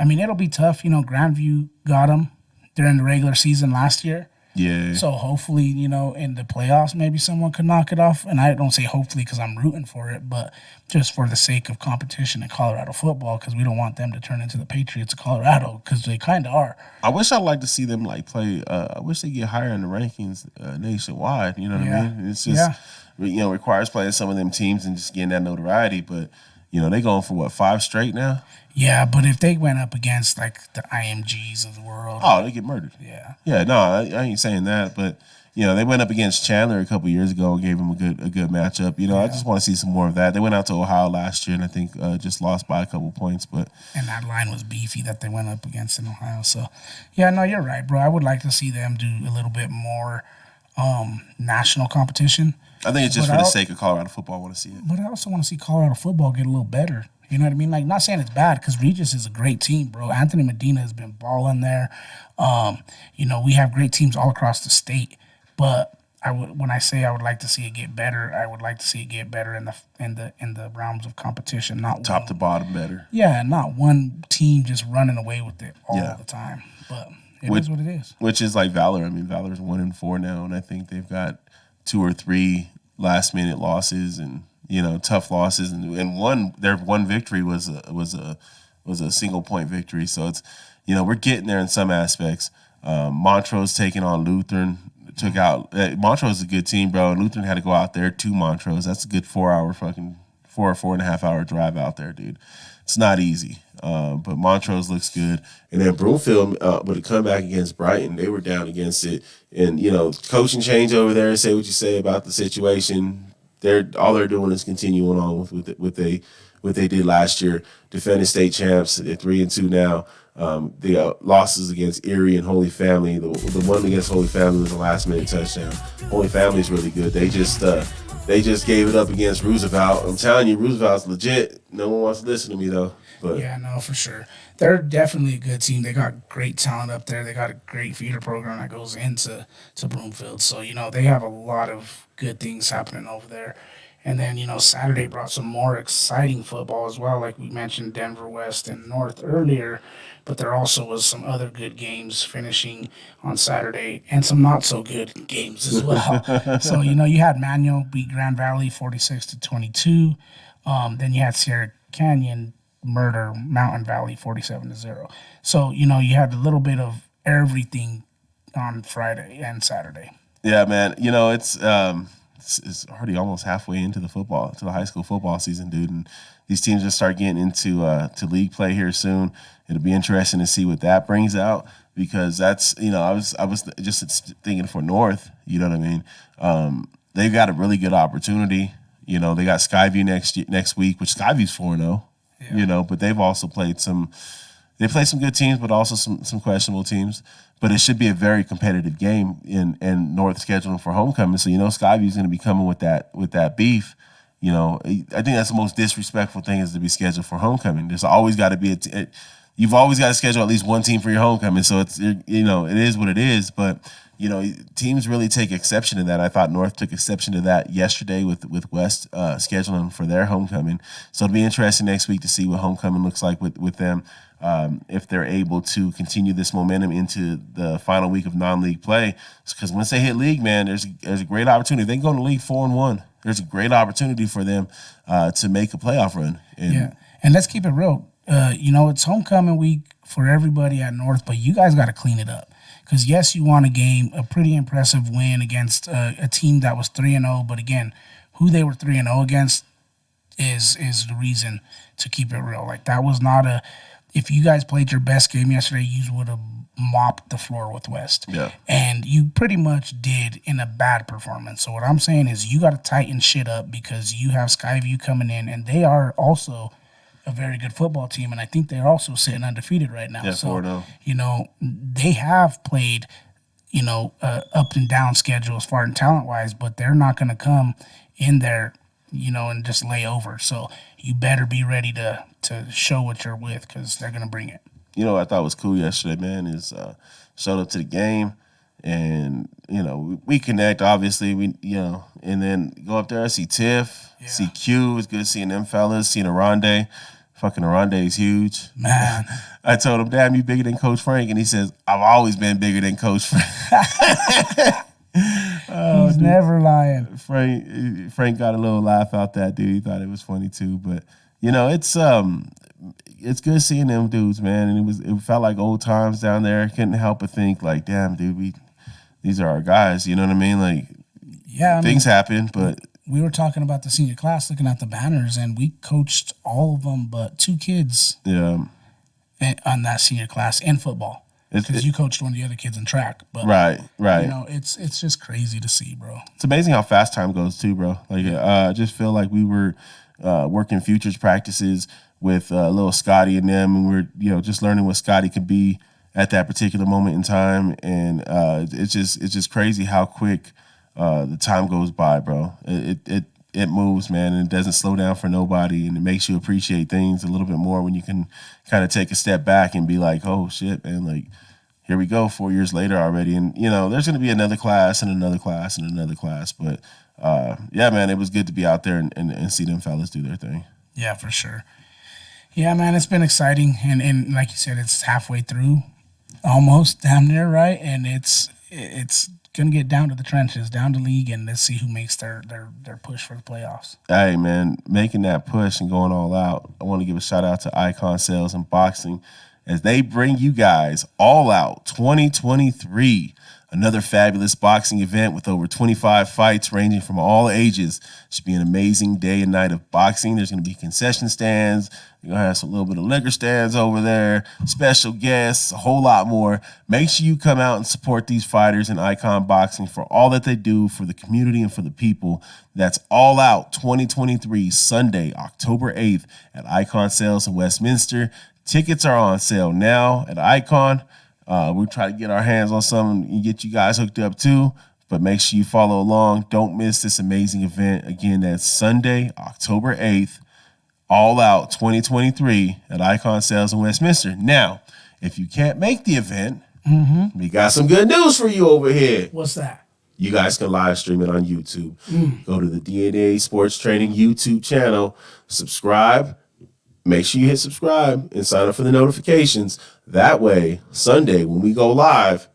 it'll be tough. Grandview got them during the regular season last year. Yeah. So hopefully, in the playoffs, maybe someone could knock it off. And I don't say hopefully because I'm rooting for it, but just for the sake of competition in Colorado football, because we don't want them to turn into the Patriots of Colorado, because they kind of are. I wish I'd like to see them play. I wish they get higher in the rankings nationwide. You know what I mean? It's just requires playing some of them teams and just getting that notoriety. But they going for 5 straight now. Yeah, but if they went up against the IMGs of the world, they get murdered. Yeah. Yeah, no, I ain't saying that, but they went up against Chandler a couple years ago and gave him a good matchup. I just want to see some more of that. They went out to Ohio last year and I think just lost by a couple points, and that line was beefy that they went up against in Ohio. So, yeah, no, you're right, bro. I would like to see them do a little bit more national competition. I think it's just for the sake of Colorado football. I want to see it, but I also want to see Colorado football get a little better. You know what I mean? Not saying it's bad because Regis is a great team, bro. Anthony Medina has been balling there. We have great teams all across the state. But when I say I would like to see it get better, I would like to see it get better in the realms of competition, not top to bottom better. Yeah, not one team just running away with it all the time. But it is what it is. Which is like Valor. I mean, Valor's 1-4 now, and I think they've got 2 or 3 last minute losses and tough losses, and their one victory was a single point victory. So it's we're getting there in some aspects. Montrose taking on Lutheran took out Montrose is a good team, bro. And Lutheran had to go out there to Montrose. That's a good 4-hour fucking 4.5 hour drive out there, dude. It's not easy. But Montrose looks good. And then Broomfield, with a comeback against Brighton, they were down against it. And, coaching change over there, say what you say about the situation. They're doing is continuing on with what they did last year. Defending state champs, they're 3-2 now. The losses against Erie and Holy Family. The one against Holy Family was a last minute touchdown. Holy Family is really good. They just gave it up against Roosevelt. I'm telling you, Roosevelt's legit. No one wants to listen to me though. But Yeah, no, for sure. They're definitely a good team. They got great talent up there. They got a great feeder program that goes into Broomfield. So, they have a lot of good things happening over there. And then, Saturday brought some more exciting football as well. Like we mentioned, Denver West and North earlier. But there also was some other good games finishing on Saturday and some not so good games as well. So, you had Manual beat Grand Valley 46-22. Then you had Sierra Canyon murder Mountain Valley 47-0. So, you had a little bit of everything on Friday and Saturday. yeah, man. It's already almost halfway into the high school football season, dude. And these teams just start getting into to league play here soon. It'll be interesting to see what that brings out because that's I was just thinking for North. You know what I mean? They've got a really good opportunity. They got Skyview next week, which Skyview's 4-0. Yeah. But they've also played some. They play some good teams, but also some questionable teams. But it should be a very competitive game in North scheduling for homecoming. So Skyview's going to be coming with that beef. I think that's the most disrespectful thing is to be scheduled for homecoming. There's always got to be you've always got to schedule at least one team for your homecoming. So it's it is what it is. But teams really take exception to that. I thought North took exception to that yesterday with West scheduling for their homecoming. So it'll be interesting next week to see what homecoming looks like with them. If they're able to continue this momentum into the final week of non-league play, because once they hit league, man, there's a great opportunity. If they can go into league 4-1, there's a great opportunity for them to make a playoff run. And let's keep it real. It's homecoming week for everybody at North, but you guys got to clean it up. Because yes, you won a pretty impressive win against a team that was 3-0, but again, who they were 3-0 against is the reason to keep it real. Like that was not if you guys played your best game yesterday, you would have mopped the floor with West. Yeah. And you pretty much did in a bad performance. So what I'm saying is you got to tighten shit up because you have Skyview coming in, and they are also a very good football team, and I think they're also sitting undefeated right now. Yeah, so 4-0. They have played up and down schedule as far as talent wise, but they're not going to come in there and just lay over. So you better be ready to show what you're with because they're going to bring it. What I thought was cool yesterday, man, is showed up to the game and, we connect, obviously, and then go up there, see Tiff, see Q. It's good seeing them fellas, seeing Aronde. Fucking Aronde is huge. Man. I told him, damn, you bigger than Coach Frank. And he says, I've always been bigger than Coach Frank. He's never lying. Frank got a little laugh out that dude. He thought it was funny too. But it's good seeing them dudes, man. And it felt like old times down there. Couldn't help but think like, damn, dude, these are our guys. You know what I mean? Like, things happen, but we were talking about the senior class, looking at the banners, and we coached all of them but 2 kids. Yeah. On that senior class in football. Because you coached one of the other kids in track. But, right. It's just crazy to see, bro. It's amazing how fast time goes, too, bro. Like, I just feel like we were working futures practices with little Scotty and them, and we're, just learning what Scotty could be at that particular moment in time. And it's just crazy how quick the time goes by, bro. It moves, man, and it doesn't slow down for nobody, and it makes you appreciate things a little bit more when you can kind of take a step back and be like, oh, shit, man, like, here we go, 4 years later already. And, there's going to be another class and another class and another class. But, yeah, man, it was good to be out there and see them fellas do their thing. Yeah, for sure. Yeah, man, it's been exciting. And like you said, it's halfway through, almost damn near, right? And it's going to get down to the trenches, down to league, and let's see who makes their push for the playoffs. Hey, man, making that push and going all out. I want to give a shout out to Icon Sales and Boxing as they bring you guys All Out 2023. Another fabulous boxing event with over 25 fights ranging from all ages. Should be an amazing day and night of boxing. There's going to be concession stands. You're going to have some little bit of liquor stands over there, special guests, a whole lot more. Make sure you come out and support these fighters in Icon Boxing for all that they do for the community and for the people. That's All Out 2023, Sunday, October 8th at Icon Sales in Westminster. Tickets are on sale now at Icon. We'll try to get our hands on some and get you guys hooked up too. But make sure you follow along. Don't miss this amazing event. Again, that's Sunday, October 8th, All Out 2023 at Icon Sales in Westminster. Now, if you can't make the event, we got some good news for you over here. What's that? You guys can live stream it on YouTube. Go to the DNA Sports Training YouTube channel, subscribe. Make sure you hit subscribe and sign up for the notifications. That way, Sunday, when we go live,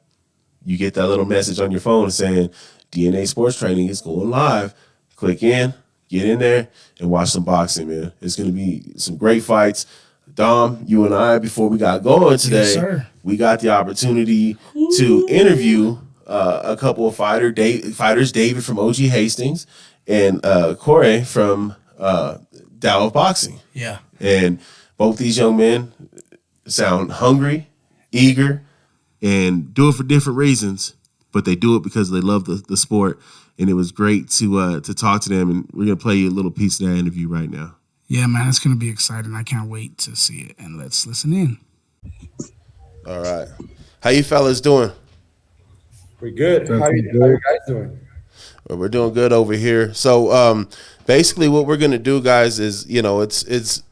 you get that little message on your phone saying DNA Sports Training is going live. Click in, get in there, and watch some boxing, man. It's going to be some great fights. Dom, you and I, before we got going today, we got the opportunity to interview a couple of fighters, David from OG Hastings and Corey from Dow of Boxing. Yeah. And both these young men sound hungry, eager, and do it for different reasons, but they do it because they love the sport. And it was great to talk to them, and we're going to play you a little piece of that interview right now. Yeah, man, it's going to be exciting. I can't wait to see it, and let's listen in. All right. How you fellas doing? We're good. How you guys doing? Well, we're doing good over here. So basically what we're going to do, guys, is, it's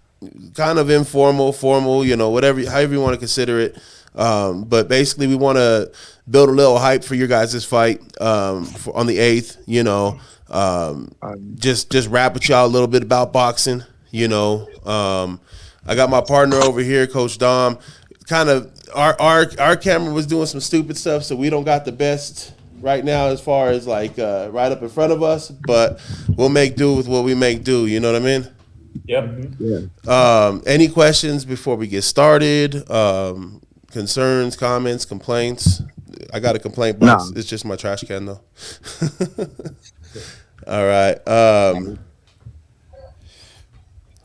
kind of informal, formal, however you want to consider it. But basically we want to build a little hype for your guys' fight on the 8th, just rap with y'all a little bit about boxing, I got my partner over here, Coach Dom. Kind of our camera was doing some stupid stuff, so we don't got the best right now as far as like right up in front of us, but we'll make do with what we make do, you know what I mean? Yep. Yeah. Any questions before we get started? Concerns, comments, complaints? I got a complaint box. No. It's just my trash can though. All right.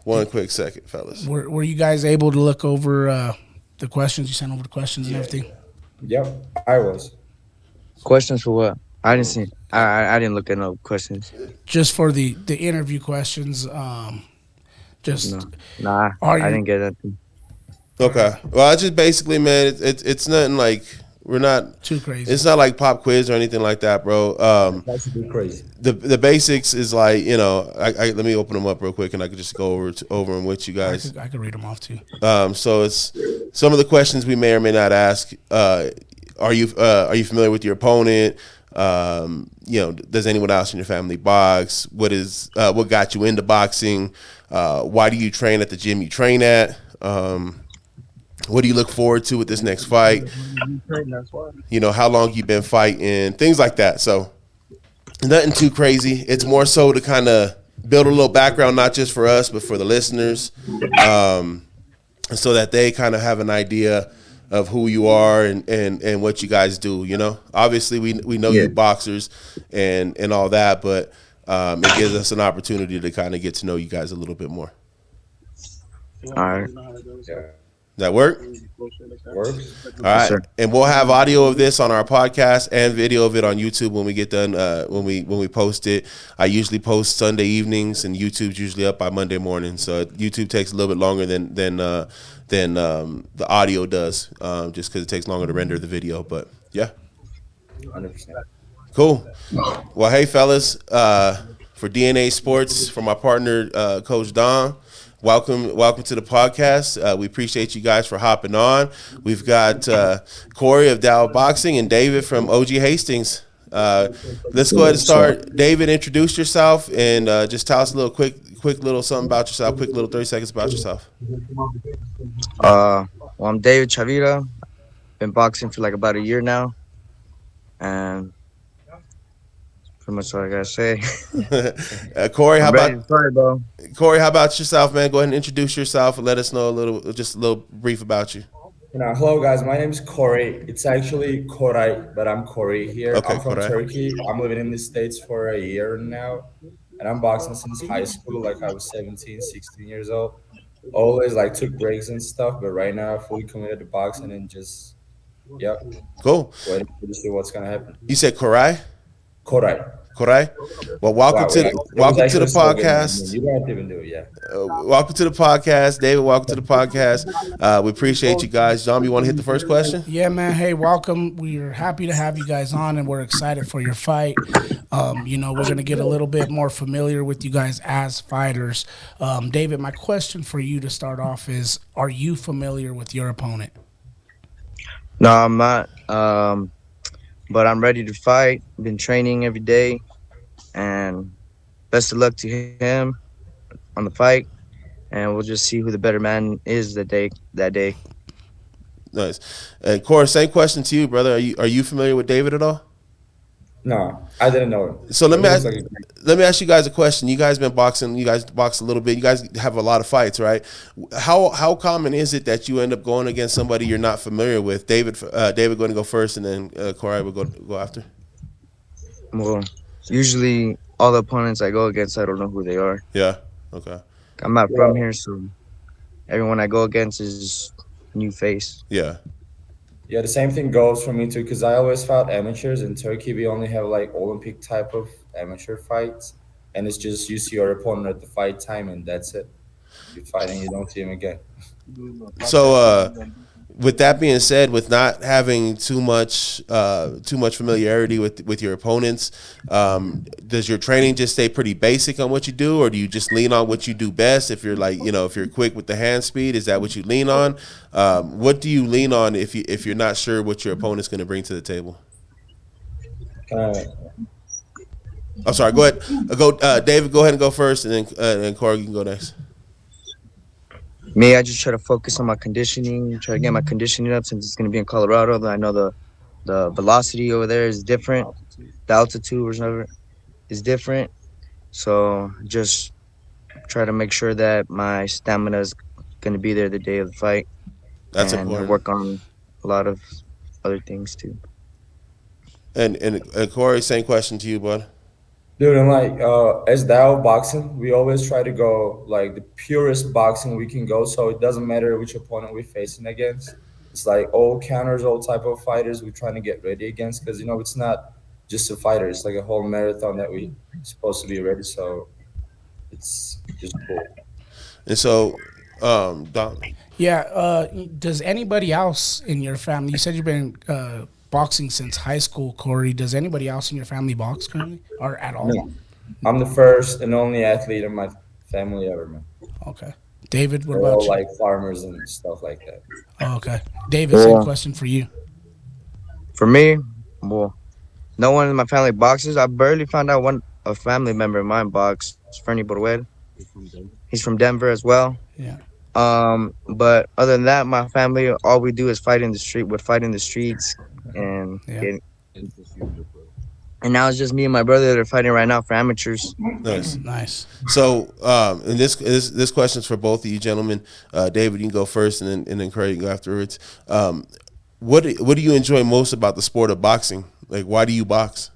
One quick second, fellas. Were you guys able to look over the questions? You sent over the questions and everything? Yep, I was. Questions for what? I didn't see. I didn't look at no questions. Just for the interview questions. I didn't get that. Okay. Well, I just basically, man, it's nothing like we're not too crazy. It's not like pop quiz or anything like that, bro. That's a bit crazy. The basics is like, let me open them up real quick and I could just go over them with you guys. I could read them off too. So it's some of the questions we may or may not ask. Are you familiar with your opponent? Does anyone else in your family box? What got you into boxing? Why do you train at the gym you train at? What do you look forward to with this next fight? How long you been fighting? Things like that. So nothing too crazy. It's more so to kind of build a little background, not just for us, but for the listeners, so that they kind of have an idea of who you are and what you guys do. Obviously we know you boxers and all that, but it gives us an opportunity to kind of get to know you guys a little bit more. All right. That work? Works. All right. Sure. And we'll have audio of this on our podcast and video of it on YouTube when we get done. When we post it, I usually post Sunday evenings, and YouTube's usually up by Monday morning. So YouTube takes a little bit longer than the audio does, just because it takes longer to render the video. But yeah, 100%. Cool. Well, hey fellas, for DNA Sports, for my partner Coach Don. Welcome to the podcast. We appreciate you guys for hopping on. We've got Corey of Dow Boxing and David from OG Hastings. Let's go ahead and start. David, introduce yourself and just tell us a little quick little something about yourself. Quick little 30 seconds about yourself. Well, I'm David Chavira. Been boxing for like about a year now, and pretty much all I gotta say. Corey, how about bro? Corey, how about yourself, man? Go ahead and introduce yourself and let us know a little brief about you. Hello guys. My name is Corey. It's actually Koray, but I'm Corey here. Okay, I'm from Koray. Turkey. I'm living in the States for a year now, and I'm boxing since high school. Like I was 17, 16 years old. Always like took breaks and stuff, but right now I'm fully committed to boxing and just yep, Cool. waiting to see what's gonna happen. You said Korai? Koray. Korai? Well, welcome Wow, to yeah, the it was welcome to the actually so good, man. I mean, podcast. you don't have to even do it, yeah. Welcome to the podcast, David. Welcome to the podcast. We appreciate you guys. John, you want to hit the first question? Yeah, man. Hey, welcome. We're happy to have you guys on, and we're excited for your fight. We're going to get a little bit more familiar with you guys as fighters. David, my question for you to start off is: are you familiar with your opponent? No, I'm not. But I'm ready to fight. Been training every day, and best of luck to him on the fight. And we'll just see who the better man is that day. Nice. And Corey, same question to you, brother. Are you familiar with David at all? No, I didn't know him. So let But me he looks ask, like a great. let me ask you guys a question. You guys been boxing. You guys box a little bit. You guys have a lot of fights, right? How common is it that you end up going against somebody you're not familiar with? David going to go first, and then Corey will go after. Well, usually all the opponents I go against, I don't know who they are. Yeah. Okay. I'm not Yeah, from here, so everyone I go against is new face. Yeah. yeah. The same thing goes for me too, because I always fought amateurs in Turkey. We only have like Olympic type of amateur fights, and it's just you see your opponent at the fight time, and that's it. You fight and you don't see him again. So, with that being said, with not having too much familiarity with your opponents, does your training just stay pretty basic on what you do, or do you just lean on what you do best? If you're if you're quick with the hand speed, is that what you lean on? What do you lean on if you're not sure what your opponent's going to bring to the table? Uh, I'm sorry. Go ahead. David. Go ahead and go first, and then Corey, you can go next. Me, I just try to focus on my conditioning, try to get my conditioning up since it's going to be in Colorado. I know the velocity over there is different, the altitude or whatever is different. So just try to make sure that my stamina is going to be there the day of the fight, That's and I important. work on a lot of other things too. And Corey, same question to you, bud. Dude, and like as Dao boxing, we always try to go like the purest boxing we can go. So it doesn't matter which opponent we're facing against. It's like all counters, all type of fighters we're trying to get ready against because it's not just a fighter. It's like a whole marathon that we supposed to be ready. So it's just cool. And so, Don, Yeah. Does anybody else in your family? You said you've been boxing since high school, Corey. Does anybody else in your family box currently or at all? No, I'm the first and only athlete in my family ever, man. Okay. David, what They're about all you? like farmers and stuff like that. Oh, okay. David, same Well, question for you. for me, well, no one in my family boxes. I barely found out a family member of mine box, Fernie Boruel. He's from Denver as well. Yeah. But other than that, my family, all we do is fight in the street. Would fight in the streets, and Yeah. get. And now it's just me and my brother that are fighting right now for amateurs. nice. Nice. So, and this question's for both of you gentlemen. David, you can go first, and then Craig, you go afterwards. What do you enjoy most about the sport of boxing? Like, why do you box?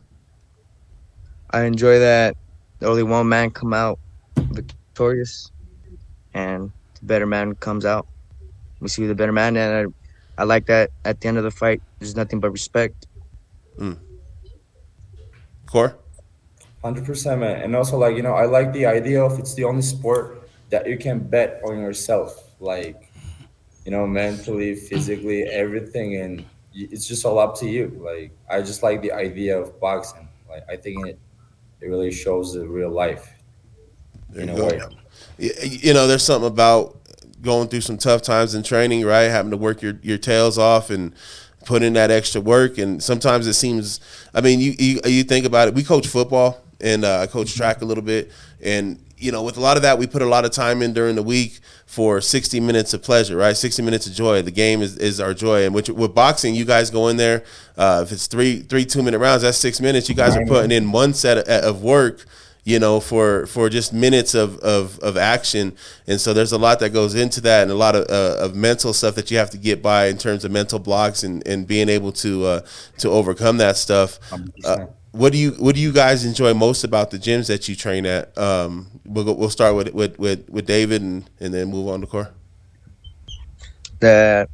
I enjoy that only one man come out victorious, and the better man comes out. We see the better man, and I like that at the end of the fight, there's nothing but respect. Core? 100%, man. And also, like, I like the idea of it's the only sport that you can bet on yourself, like, mentally, physically, everything. And it's just all up to you. Like, I just like the idea of boxing. Like, I think it really shows the real life There in you a go. way. There's something about going through some tough times in training, right? Having to work your tails off and put in that extra work. And sometimes it seems, I mean, you think about it. We coach football, and I coach track a little bit. And, with a lot of that, we put a lot of time in during the week for 60 minutes of pleasure, right? 60 minutes of joy. The game is our joy. And with boxing, you guys go in there. If it's three 2-minute rounds, that's 6 minutes. You guys are putting in one set of work. for just minutes of action. And so there's a lot that goes into that, and a lot of mental stuff that you have to get by in terms of mental blocks and being able to overcome that stuff. 100%. What do you guys enjoy most about the gyms that you train at? We'll start with David and then move on to Core. That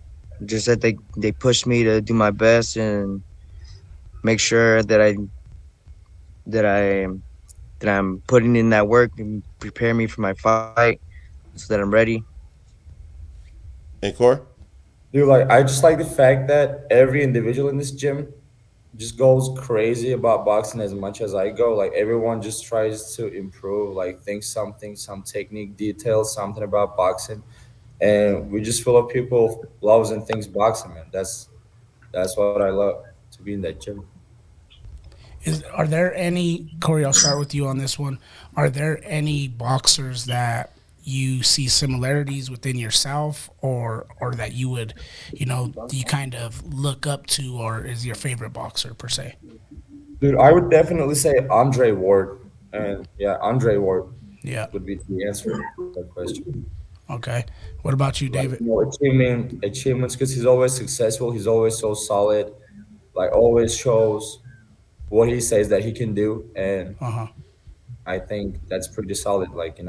just that they push me to do my best and make sure that I that I'm putting in that work and prepare me for my fight so that I'm ready. And Core? Dude, like I just like the fact that every individual in this gym just goes crazy about boxing as much as I go. Like everyone just tries to improve, like think something, some technique, details, something about boxing, and we just full of people loves and thinks boxing, man. That's what I love to be in that gym. Are there any, Corey? I'll start with you on this one. Are there any boxers that you see similarities within yourself, or that you would, do you kind of look up to, or is your favorite boxer per se? Dude, I would definitely say Andre Ward, and yeah, Andre Ward Yeah. would be the answer to that question. Okay. What about you, Like David? achievements, because he's always successful. He's always so solid. Like always shows what he says that he can do, and Uh huh. I think that's pretty solid. Like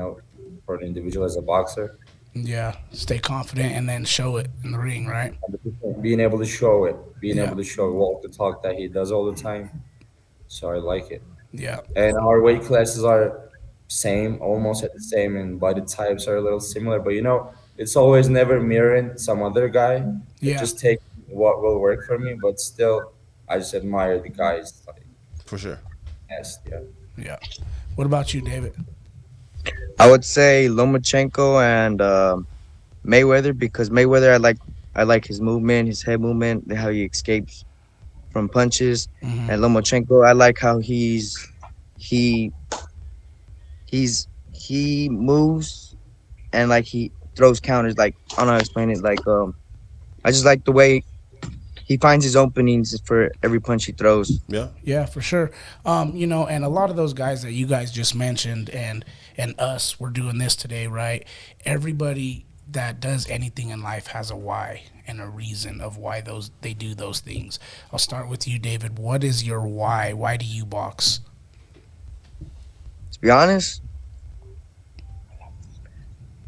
for an individual as a boxer, Yeah. Stay confident and then show it in the ring, right? 100%. Being able to show it, being Yeah. able to show walk the talk that he does all the time. So I like it. Yeah. And our weight classes are same, almost at the same, and body types are a little similar. But it's always never mirroring some other guy. It Yeah. just takes what will work for me. But still, I just admire the guys. Like, For sure. yes, yeah. Yeah. What about you, David? I would say Lomachenko and Mayweather because Mayweather I like his movement, his head movement, how he escapes from punches, Hmm. and Lomachenko I like how he he moves and like he throws counters. Like I don't know how to explain it. Like I just like the way he finds his openings for every punch he throws. Yeah. Yeah, for sure. And a lot of those guys that you guys just mentioned, and us, we're doing this today, right? Everybody that does anything in life has a why and a reason of why they do those things. I'll start with you, David. What is your why? Why do you box? To be honest,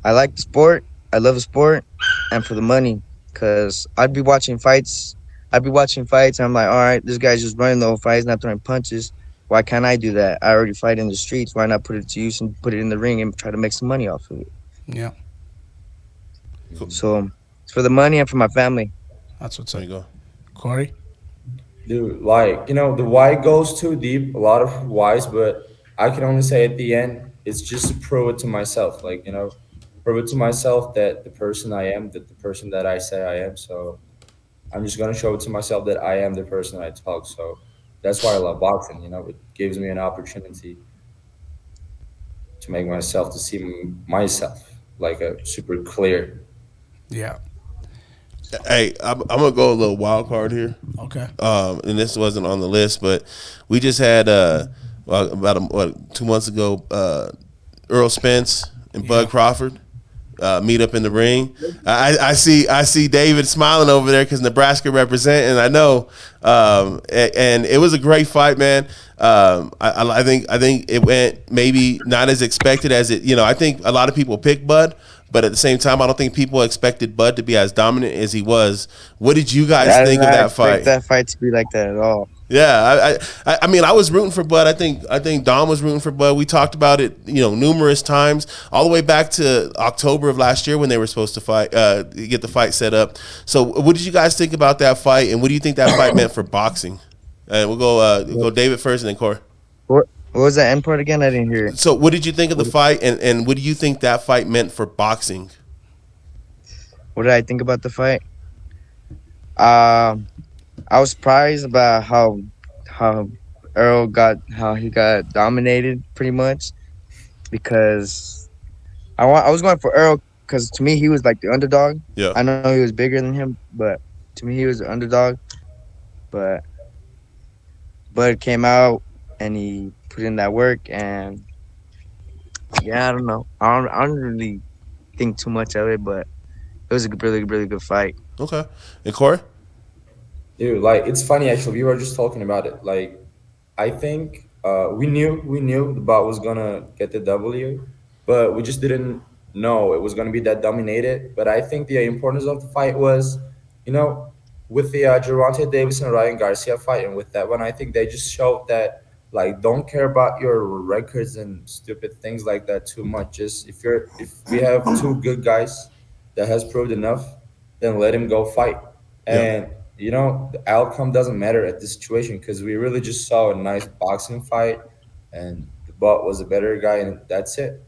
I like the sport. I love the sport, and for the money, cause I'd be watching fights. And I'm like, all right, this guy's just running the whole fight. He's not throwing punches. Why can't I do that? I already fight in the streets. Why not put it to use and put it in the ring and try to make some money off of it? Yeah, Cool. So it's for the money and for my family. that's what's There up. you go. Corey? Dude, like, the why goes too deep, a lot of whys, but I can only say at the end, it's just to prove it to myself. Like, prove it to myself that the person I am, that the person that I say I am. So I'm just gonna show it to myself that I am the person I talk. So that's why I love boxing. It gives me an opportunity to make myself to see myself like a super clear. Yeah. Hey, I'm gonna go a little wild card here. Okay. And this wasn't on the list, but we just had about 2 months ago, Earl Spence and Bud Crawford meet up in the ring. I see David smiling over there because Nebraska represent, and I know, and it was a great fight, man. I think it went maybe not as expected as it. I think a lot of people picked Bud. But at the same time, I don't think people expected Bud to be as dominant as he was. What did you guys I did think of not that expect fight? that fight to be like that at all. Yeah, I mean, I was rooting for Bud. I think Dom was rooting for Bud. We talked about it, numerous times, all the way back to October of last year when they were supposed to fight, get the fight set up. So, what did you guys think about that fight, and what do you think that fight meant for boxing? And we'll go David first, and then Corey. What was that end part again? I didn't hear it. So, what did you think of the fight, and what do you think that fight meant for boxing? What did I think about the fight? I was surprised about how how he got dominated pretty much because I was going for Earl because to me he was like the underdog. Yeah. I know he was bigger than him, but to me he was the underdog. But Bud came out and he put in that work and Yeah, I don't know. I don't really think too much of it, but it was a really, really good fight. Okay. And Corey? Dude, like it's funny actually. We were just talking about it. Like I think we knew the bot was gonna get the W, but we just didn't know it was gonna be that dominated. But I think the importance of the fight was, you know, with the Gervonta Davis and Ryan Garcia fight, and with that one, I think they just showed that like don't care about your records and stupid things like that too much. Just if we have two good guys that has proved enough, then let him go fight. Yeah. And the outcome doesn't matter at this situation because we really just saw a nice boxing fight, and the butt was a better guy, and that's it.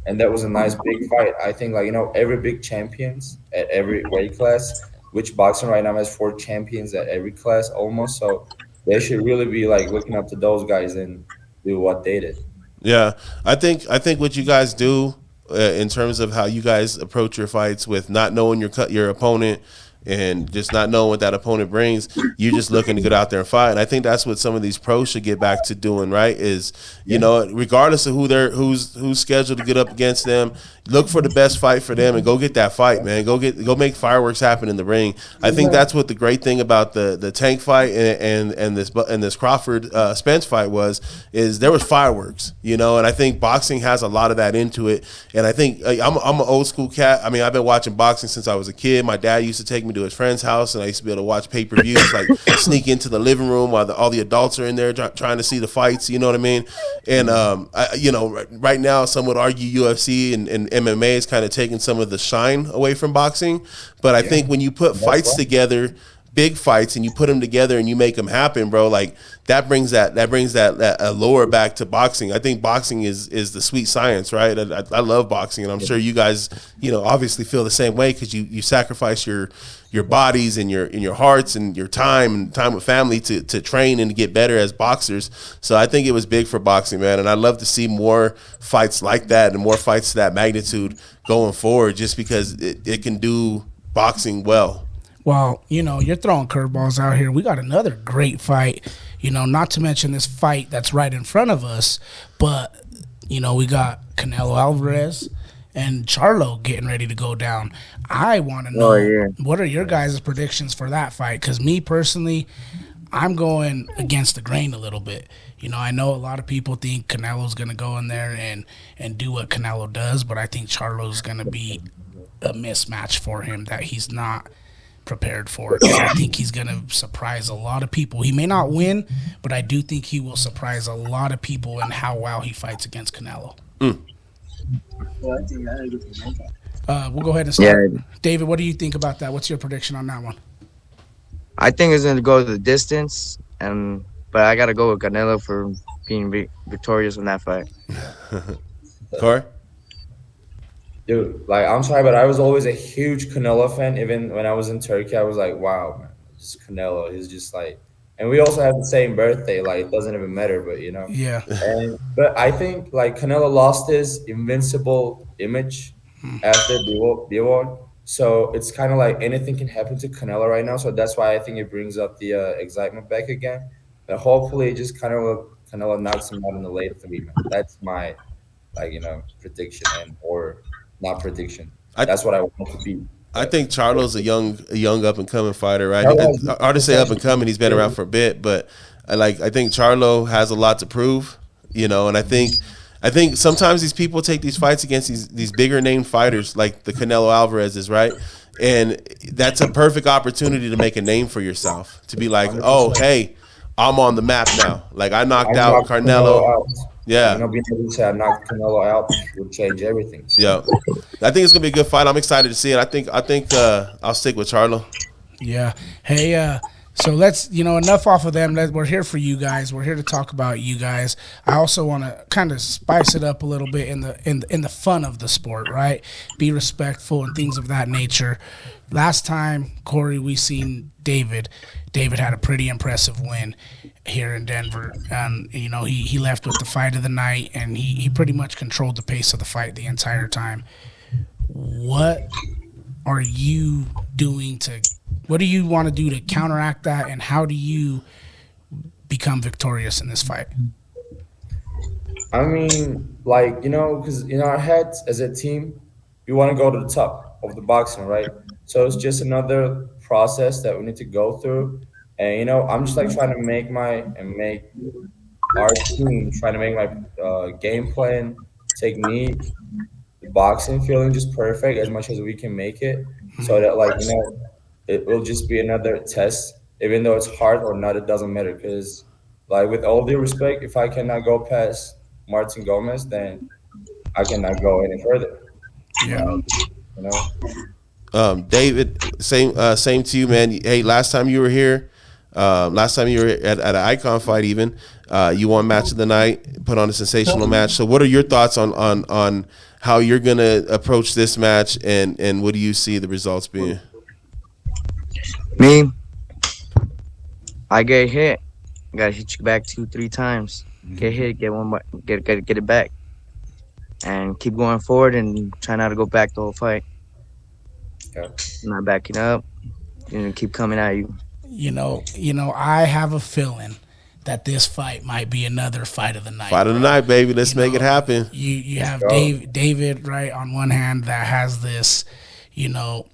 And that was a nice big fight. I think like every big champions at every weight class, which boxing right now has four champions at every class almost. So they should really be like looking up to those guys and do what they did. Yeah, I think what you guys do in terms of how you guys approach your fights with not knowing your opponent and just not knowing what that opponent brings, you're just looking to get out there and fight. And I think that's what some of these pros should get back to doing. Right? Is regardless of who's scheduled to get up against them, look for the best fight for them and go get that fight, man. Go make fireworks happen in the ring. I think that's what the great thing about the Tank fight and this Crawford Spence fight is there was fireworks, and I think boxing has a lot of that into it. And I think I'm an old school cat. I mean, I've been watching boxing since I was a kid. My dad used to take me to his friend's house, and I used to be able to watch pay-per-views, like sneak into the living room while all the adults are in there trying to see the fights. You know what I mean? And right now, some would argue UFC and MMA is kind of taking some of the shine away from boxing. But I think when you put fights together, big fights, and you put them together and you make them happen, bro, like that brings that allure back to boxing. I think boxing is the sweet science, right? I love boxing, and I'm sure you guys, obviously feel the same way because you sacrifice your bodies and your hearts and your time with family to train and to get better as boxers. So I think it was big for boxing, man, and I'd love to see more fights like that and more fights to that magnitude going forward, just because it can do boxing well. Well, you're throwing curveballs out here. We got another great fight, not to mention this fight that's right in front of us, but, we got Canelo Alvarez and Charlo getting ready to go down. I want to know, what are your guys' predictions for that fight? Because me personally, I'm going against the grain a little bit. I know a lot of people think Canelo's going to go in there and do what Canelo does, but I think Charlo's going to be a mismatch for him that he's not prepared for it. I think he's going to surprise a lot of people. He may not win, but I do think he will surprise a lot of people in how well he fights against Canelo. We'll go ahead and start. Yeah. David, what do you think about that? What's your prediction on that one? I think it's going to go the distance, but I got to go with Canelo for being victorious in that fight. Corey? Dude, like I'm sorry, but I was always a huge Canelo fan. Even when I was in Turkey, I was like, wow, man, just Canelo. He's just like, and we also have the same birthday. Like, it doesn't even matter, but Yeah. But I think like Canelo lost his invincible image after Bivol. So it's kind of like anything can happen to Canelo right now. So that's why I think it brings up the excitement back again. But hopefully, it just Canelo knocks him out in the late three, man. That's my prediction or not prediction. That's what I want to be. I think Charlo's a young up and coming fighter, right? Hard to say up and coming. He's been around for a bit, but I think Charlo has a lot to prove, and I think sometimes these people take these fights against these bigger name fighters like the Canelo Alvarez's, right? And that's a perfect opportunity to make a name for yourself, to be like, 100%. Oh, hey, I'm on the map now. Like I knocked out Canelo. Yeah, being able to say I knocked Canelo out would change everything. So. Yeah, I think it's gonna be a good fight. I'm excited to see it. I think I'll stick with Charlo. Yeah. Hey, so let's enough off of them. We're here for you guys. We're here to talk about you guys. I also want to kind of spice it up a little bit in the fun of the sport, right? Be respectful and things of that nature. Last time, Corey, we seen David. David had a pretty impressive win here in Denver, and he left with the fight of the night, and he pretty much controlled the pace of the fight the entire time. What are you doing what do you want to do to counteract that, and how do you become victorious in this fight? I mean, like, because in our heads as a team, we want to go to the top of the boxing, right? So it's just another process that we need to go through. And, I'm just like trying to make our team, trying to make my game plan, technique, the boxing feeling just perfect as much as we can make it. So that, like, it will just be another test. Even though it's hard or not, it doesn't matter. Because, like, with all due respect, if I cannot go past Martin Gomez, then I cannot go any further. Yeah. Like, you know, David, same to you, man. Hey, last time you were at an Icon fight, even you won match of the night, put on a sensational match. So, what are your thoughts on how you're gonna approach this match, and what do you see the results being? Me, I get hit. Gotta hit you back 2-3 times. Get hit, get one, get it back, and keep going forward and try not to go back the whole fight. yeah. Not backing up and keep coming at you. I have a feeling that this fight might be another fight of the night. Fight of the night, baby. Let's make it happen. You have Go. David, right, on one hand, that has this,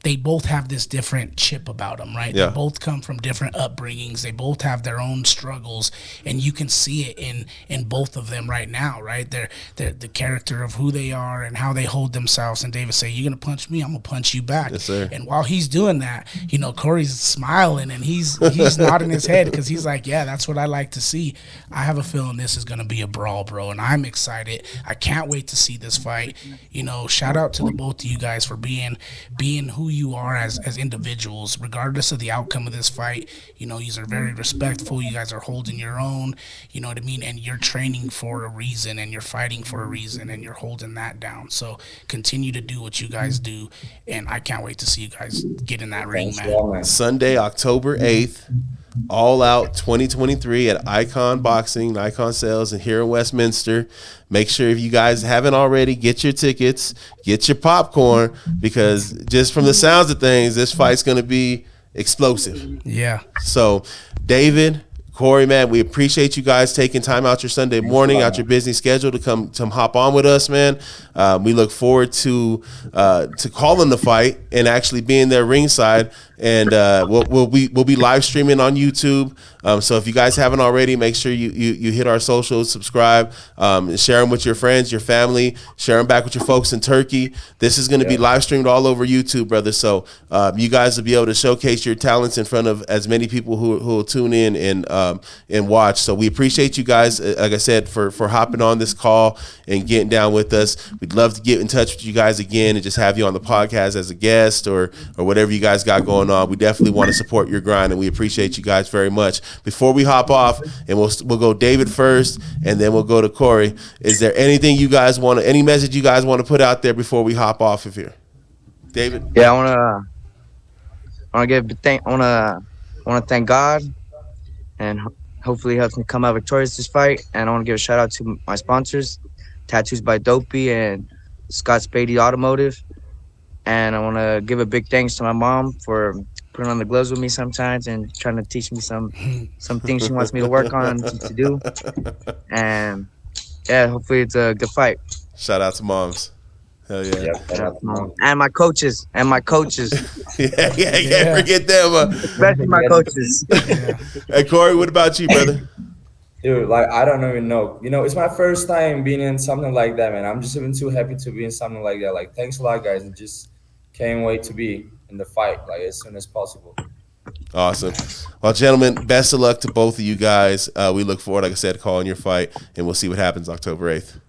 they both have this different chip about them, right? Yeah. They both come from different upbringings. They both have their own struggles, and you can see it in both of them right now, right? They're the character of who they are and how they hold themselves. And David say, "You're gonna punch me, I'm gonna punch you back." Yes, sir. And while he's doing that, Corey's smiling and he's nodding his head because he's like, "Yeah, that's what I like to see." I have a feeling this is gonna be a brawl, bro, and I'm excited. I can't wait to see this fight. Shout out to the both of you guys for being who you are as individuals, regardless of the outcome of this fight. You are very respectful. You guys are holding your own, you know what I mean? And you're training for a reason, and you're fighting for a reason, and you're holding that down. So continue to do what you guys do, and I can't wait to see you guys get in that ring, Thanks, man. yeah, man. Sunday, October 8th, All Out 2023 at Icon Boxing, Icon Sales, and here in Westminster. Make sure if you guys haven't already, get your tickets, get your popcorn, because just from the sounds of things, this fight's going to be explosive. Yeah. So, David, Corey, man, we appreciate you guys taking time out your Sunday morning, out your busy schedule to come hop on with us, man. We look forward to calling the fight and actually being there ringside. And we'll be live streaming on YouTube. So if you guys haven't already, make sure you hit our socials, subscribe, share them with your friends, your family, share them back with your folks in Turkey. This is going to be live streamed all over YouTube, brother. So you guys will be able to showcase your talents in front of as many people who will tune in and watch. So we appreciate you guys, like I said, for hopping on this call and getting down with us. We'd love to get in touch with you guys again and just have you on the podcast as a guest or whatever you guys got going on. We definitely want to support your grind, and we appreciate you guys very much. Before we hop off, and we'll go David first, and then we'll go to Corey. Is there anything you guys any message you guys want to put out there before we hop off of here? David? Yeah, I wanna thank God, and hopefully he helps me come out victorious this fight. And I want to give a shout out to my sponsors, Tattoos by Dopey and Scott Spady Automotive. And I want to give a big thanks to my mom for putting on the gloves with me sometimes and trying to teach me some things she wants me to work on to do. And yeah, hopefully it's a good fight. Shout out to moms. Hell yeah. Yeah, shout out to mom. And my coaches. yeah, can't forget them. Especially my coaches. Hey, Corey, what about you, brother? Dude, like, I don't even know. It's my first time being in something like that, man. I'm just even too happy to be in something like that. Like, thanks a lot, guys, and just can't wait to be in the fight, like, as soon as possible. Awesome. Well, gentlemen, best of luck to both of you guys. We look forward, like I said, to calling your fight, and we'll see what happens October 8th.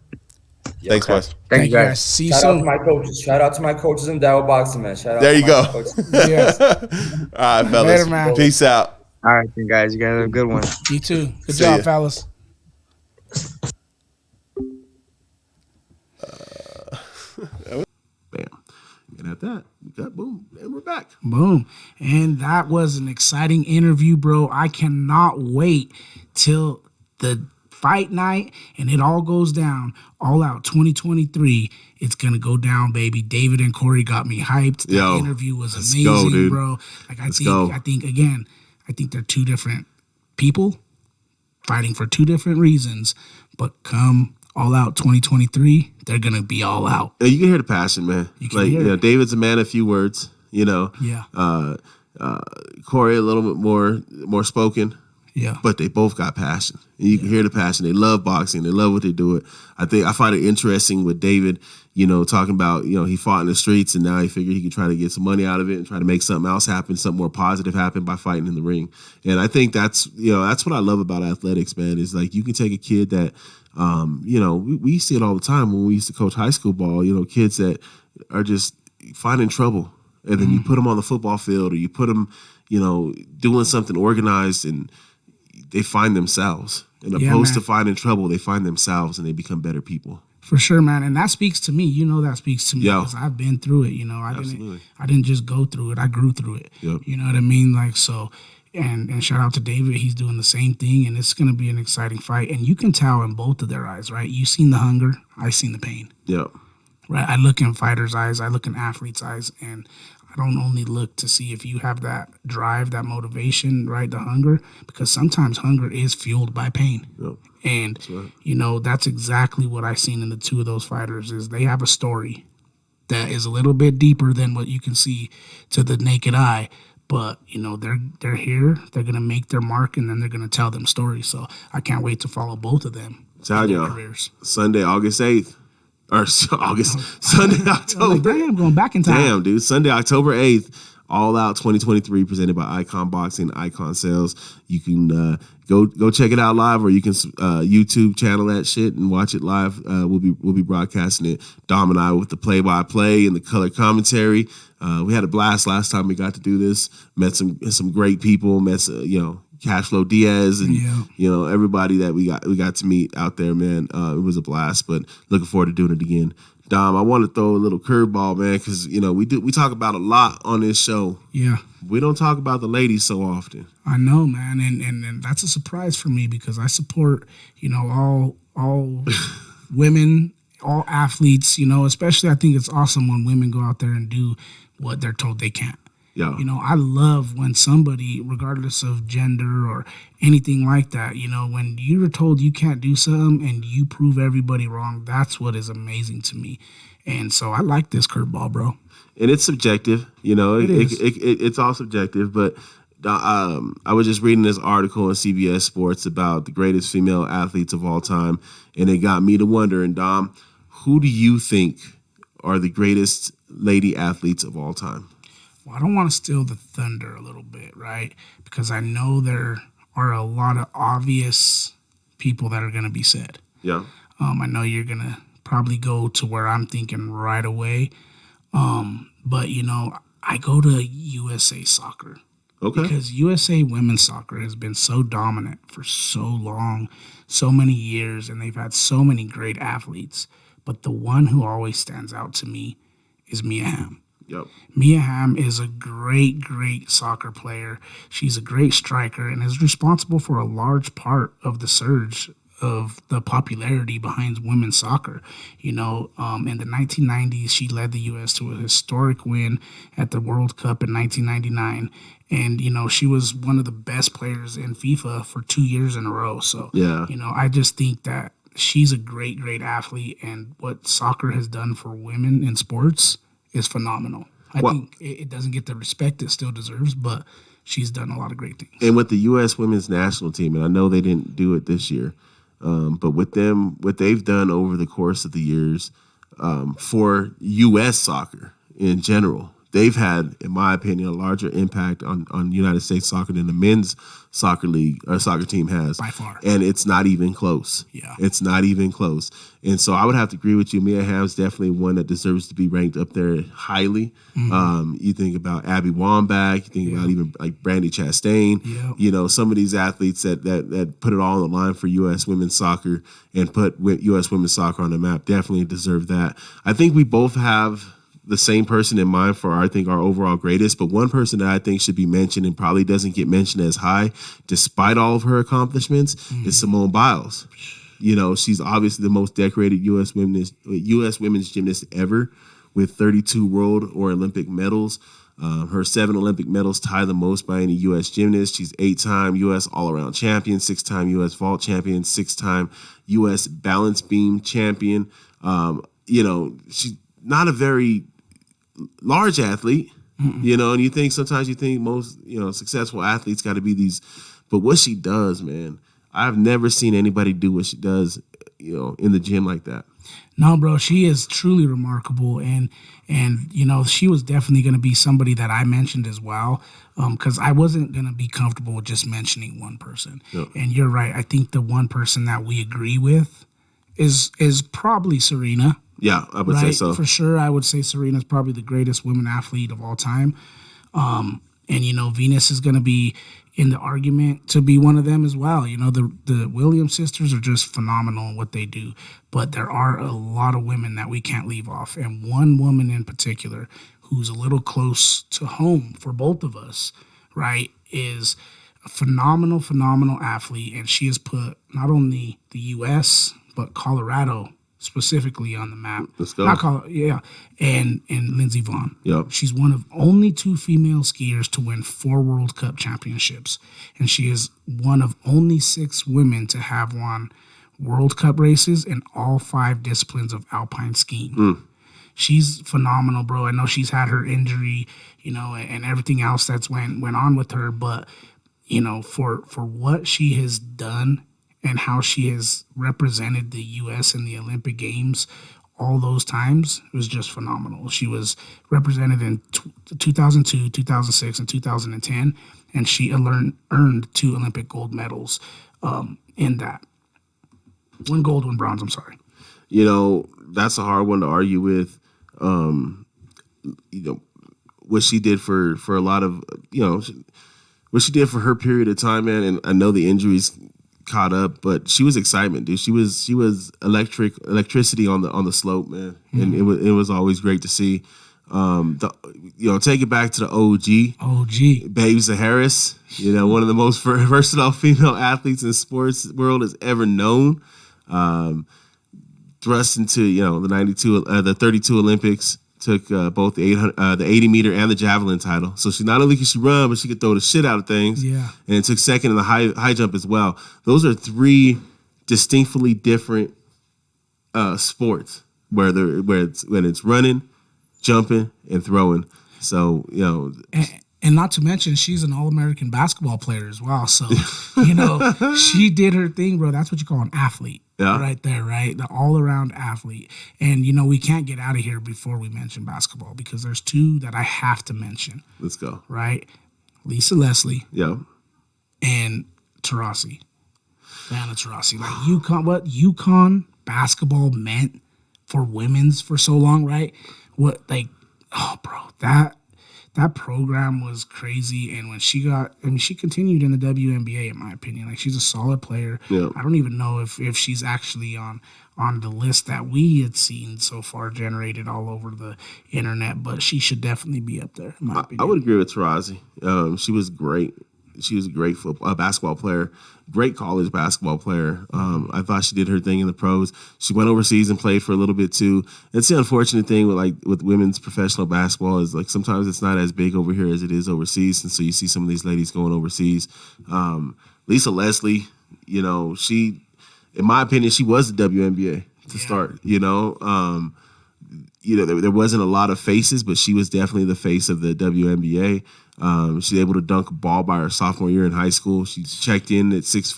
Yeah. Thanks, boys. Thank you guys. See you Shout out to soon. my coaches. Shout out to my coaches in Dow Boxing, man. Shout out There to you my go. coaches. Yes. All right, fellas. Later, man. Peace out. All right, then, guys. You guys have a good one. You too. Good See job, ya. fellas. Bam. And at that, we got boom, and we're back. Boom. And that was an exciting interview, bro. I cannot wait till the fight night and it all goes down. All Out 2023. It's going to go down, baby. David and Corey got me hyped. The Yo, interview was let's amazing, go, dude. bro. Like, Let's go. I think they're two different people fighting for two different reasons. But come All Out 2023, they're gonna be all out. And you can hear the passion, man. You can hear it. David's a man of few words. Yeah. Corey a little bit more spoken. Yeah. But they both got passion. And you can hear the passion. They love boxing. They love what they do. I find it interesting with David, talking about, he fought in the streets and now he figured he could try to get some money out of it and try to make something else happen, something more positive happen by fighting in the ring. And I think that's what I love about athletics, man, is like you can take a kid that, we see it all the time when we used to coach high school ball, kids that are just finding trouble. And then you put them on the football field or you put them, doing something organized and they find themselves. And opposed to finding trouble, they find themselves and they become better people. For sure, man. And that speaks to me. That speaks to me because I've been through it. I didn't just go through it. I grew through it. Yep. You know what I mean? Like, so, and shout out to David. He's doing the same thing and it's going to be an exciting fight. And you can tell in both of their eyes, right? You've seen the hunger. I've seen the pain. Yep. Right. I look in fighters' eyes. I look in athletes' eyes, and I don't only look to see if you have that drive, that motivation, right, the hunger, because sometimes hunger is fueled by pain. Yep. And, That's right. That's exactly what I've seen in the two of those fighters is they have a story that is a little bit deeper than what you can see to the naked eye. But, they're here, they're going to make their mark, and then they're going to tell them stories. So I can't wait to follow both of them in their careers. Sunday, August 8th. Or Sunday, October. Like, damn, going back in time. Damn, dude. Sunday, October 8th, All Out 2023, presented by Icon Boxing, Icon Sales. You can go check it out live, or you can YouTube channel that shit and watch it live. We'll be broadcasting it. Dom and I with the play-by-play and the color commentary. We had a blast last time we got to do this. Met some great people. Met Cashflow Diaz and everybody that we got to meet out there, man. It was a blast, but looking forward to doing it again. Dom, I want to throw a little curveball, man, because we talk about a lot on this show. Yeah, we don't talk about the ladies so often. I know, man, and that's a surprise for me because I support all women, all athletes. Especially I think it's awesome when women go out there and do what they're told they can't. Yeah. I love when somebody, regardless of gender or anything like that, when you're told you can't do something and you prove everybody wrong, that's what is amazing to me. And so I like this curveball, bro. And it's subjective, it's all subjective. But I was just reading this article on CBS Sports about the greatest female athletes of all time, and it got me to wondering, Dom, who do you think are the greatest lady athletes of all time? Well, I don't want to steal the thunder a little bit, right? Because I know there are a lot of obvious people that are going to be said. Yeah. I know you're going to probably go to where I'm thinking right away. But, I go to USA Soccer. Okay. Because USA women's soccer has been so dominant for so long, so many years, and they've had so many great athletes. But the one who always stands out to me is Mia Hamm. Yep. Mia Hamm is a great, great soccer player. She's a great striker and is responsible for a large part of the surge of the popularity behind women's soccer. In the 1990s, she led the U.S. to a historic win at the World Cup in 1999. And, she was one of the best players in FIFA for 2 years in a row. So, yeah. I just think that she's a great, great athlete. And what soccer has done for women in sports is phenomenal. I think it doesn't get the respect it still deserves, but she's done a lot of great things. And with the U.S. women's national team, and I know they didn't do it this year, but with them, what they've done over the course of the years for U.S. soccer in general, they've had, in my opinion, a larger impact on United States soccer than the men's soccer league or soccer team has. By far. And it's not even close. Yeah. It's not even close. And so I would have to agree with you. Mia Hamm's definitely one that deserves to be ranked up there highly. Mm-hmm. You think about Abby Wambach, you think about even like Brandy Chastain, some of these athletes that put it all on the line for U.S. women's soccer and put U.S. women's soccer on the map definitely deserve that. I think we both have the same person in mind for, I think, our overall greatest, but one person that I think should be mentioned and probably doesn't get mentioned as high, despite all of her accomplishments, is Simone Biles. She's obviously the most decorated U.S. women's gymnast ever, with 32 world or Olympic medals. Her 7 Olympic medals tie the most by any U.S. gymnast. She's 8-time U.S. all-around champion, 6-time U.S. vault champion, 6-time U.S. balance beam champion. She's not a very large athlete, and you think sometimes most, successful athletes got to be these, but what she does, man, I've never seen anybody do what she does, in the gym like that. No, bro, she is truly remarkable, and she was definitely going to be somebody that I mentioned as well, because I wasn't going to be comfortable with just mentioning one person. Yep. And you're right. I think the one person that we agree with is probably Serena. Yeah, I would say so. For sure, I would say Serena's probably the greatest women athlete of all time. And Venus is going to be in the argument to be one of them as well. The Williams sisters are just phenomenal in what they do, but there are a lot of women that we can't leave off, and one woman in particular who's a little close to home for both of us, right, is a phenomenal athlete, and she has put not only the U.S. but Colorado specifically on the map. Let's go. Not Colorado, yeah, and Lindsey Vonn. Yep. She's one of only 2 female skiers to win 4 World Cup championships, and she is one of only 6 women to have won World Cup races in all 5 disciplines of alpine skiing. She's phenomenal, bro. I know she's had her injury, and everything else that's went on with her, but for what she has done and how she has represented the U.S. in the Olympic Games all those times, it was just phenomenal. She was represented in 2002, 2006, and 2010, and she earned 2 Olympic gold medals in that. 1 gold, 1 bronze, I'm sorry. That's a hard one to argue with. What she did for a lot of, what she did for her period of time, man, and I know the injuries caught up, but she was excitement, dude. She was electricity on the slope, man, and it was always great to see. Take it back to the OG, Babes Harris, one of the most versatile female athletes in sports world has ever known. Thrust into the 32 Olympics, took both the 80 meter and the javelin title. So she not only could she run, but she could throw the shit out of things. Yeah, and it took second in the high jump as well. Those are 3 distinctly different sports when it's running, jumping, and throwing. So and not to mention, she's an All-American basketball player as well. So, she did her thing, bro. That's what you call an athlete. Yeah. Right there, right? The all-around athlete. And, we can't get out of here before we mention basketball because there's 2 that I have to mention. Let's go. Right? Lisa Leslie. Yeah. And Taurasi. Diana Taurasi. Like, what UConn basketball meant for women's for so long, right? That program was crazy, and when she continued in the WNBA, in my opinion. Like, she's a solid player. Yeah. I don't even know if she's actually on the list that we had seen so far generated all over the internet, but she should definitely be up there, in my opinion. I would agree with Taurasi. She was great. She was a great basketball player, great college basketball player. I thought she did her thing in the pros. She went overseas and played for a little bit too. It's the unfortunate thing with women's professional basketball is sometimes it's not as big over here as it is overseas, and so you see some of these ladies going overseas. Lisa Leslie, she, in my opinion, she was the WNBA to start. There wasn't a lot of faces, but she was definitely the face of the WNBA. She was able to dunk a ball by her sophomore year in high school. She checked in at 6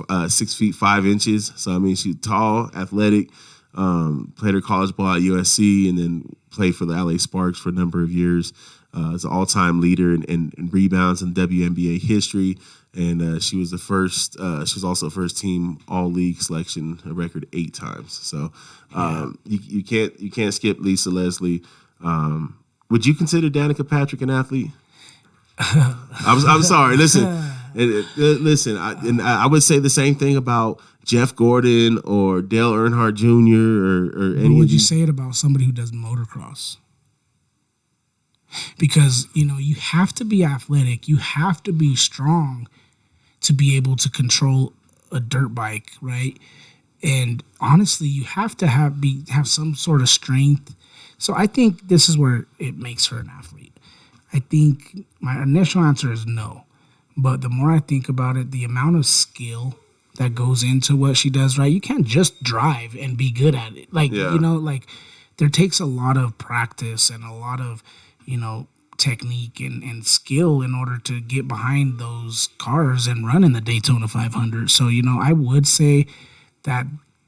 feet 5 inches. So, she's tall, athletic, played her college ball at USC, and then played for the LA Sparks for a number of years. As an all-time leader in rebounds in WNBA history. And she was she was also first team all-league selection, a record 8 times. So you can't skip Lisa Leslie. Would you consider Danica Patrick an athlete? I'm sorry. Listen. I would say the same thing about Jeff Gordon or Dale Earnhardt Jr. or any. What would you say it about somebody who does motocross? Because you have to be athletic, you have to be strong to be able to control a dirt bike, right? And honestly, you have to have some sort of strength. So I think this is where it makes her an athlete. I think my initial answer is no. But the more I think about it, the amount of skill that goes into what she does, right? You can't just drive and be good at it. Like, Yeah. you know, like there takes a lot of practice and a lot of, you know, technique and skill in order to get behind those cars and run in the Daytona 500. So, you know, I would say that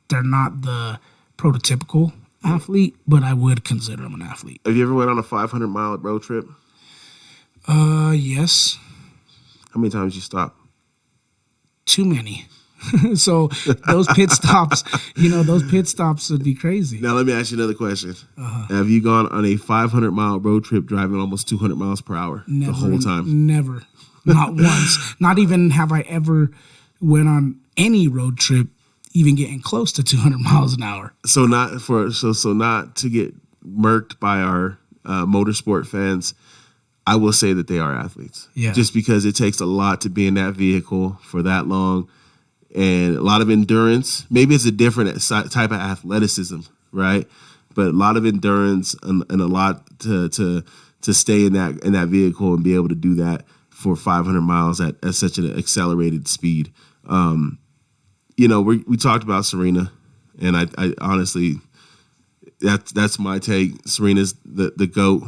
they're not the prototypical athlete, but I would consider them an athlete. Have you ever went on a 500-mile road trip? Yes, How many times you stop? too many. So those pit stops, you know, those pit stops would be crazy. Now let me ask you another question. Have you gone on a 500-mile road trip driving almost 200 miles per hour the whole time? Never, not once. Not even have I ever went on any road trip even getting close to 200 miles an hour. So not to get murked by our motorsport fans, I will say that they are athletes. Yeah. Just because it takes a lot to be in that vehicle for that long, and a lot of endurance. Maybe it's a different type of athleticism, right? But a lot of endurance and a lot to stay in that vehicle and be able to do that for 500 miles at such an accelerated speed. You know, we talked about Serena, and I honestly, that's my take. Serena's the GOAT,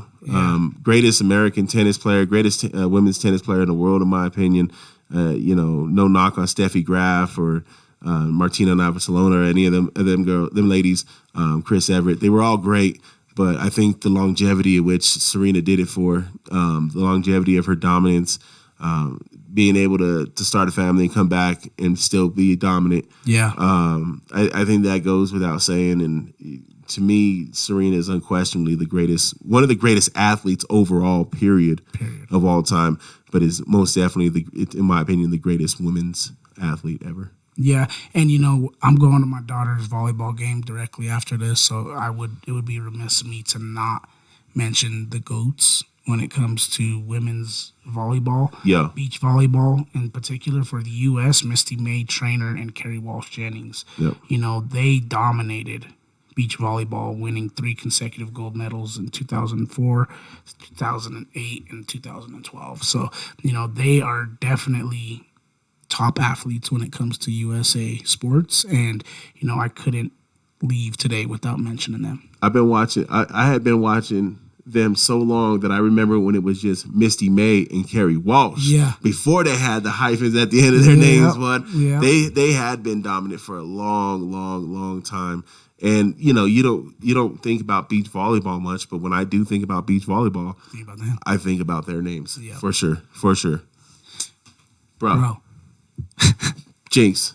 greatest American tennis player, greatest women's tennis player in the world, in my opinion. You know, no knock on Steffi Graf or Martina Navratilova or any of them ladies, Chris Everett. They were all great, but I think the longevity at which Serena did it for, the longevity of her dominance, being able to start a family and come back and still be dominant. Yeah. I think that goes without saying. And to me, Serena is unquestionably one of the greatest athletes overall, period. Of all time, but is most definitely, in my opinion, the greatest women's athlete ever. Yeah, and you know, I'm going to my daughter's volleyball game directly after this, so it would be remiss of me to not mention the GOATs when it comes to women's volleyball. Yeah. Beach volleyball in particular for the U.S., Misty May Trainer and Kerry Walsh Jennings. Yep. You know, they dominated beach volleyball, winning 3 consecutive gold medals in 2004, 2008, and 2012. So, you know, they are definitely top athletes when it comes to USA sports. And, you know, I couldn't leave today without mentioning them. I've been watching. I had been watching them so long that I remember when it was just Misty May and Kerry Walsh. Yeah. Before they had the hyphens at the end of their names, but Yeah. they had been dominant for a long time. And you know, you don't think about beach volleyball much, but when I do think about beach volleyball, I think about their names. Yeah. For sure. Bro. Jinx.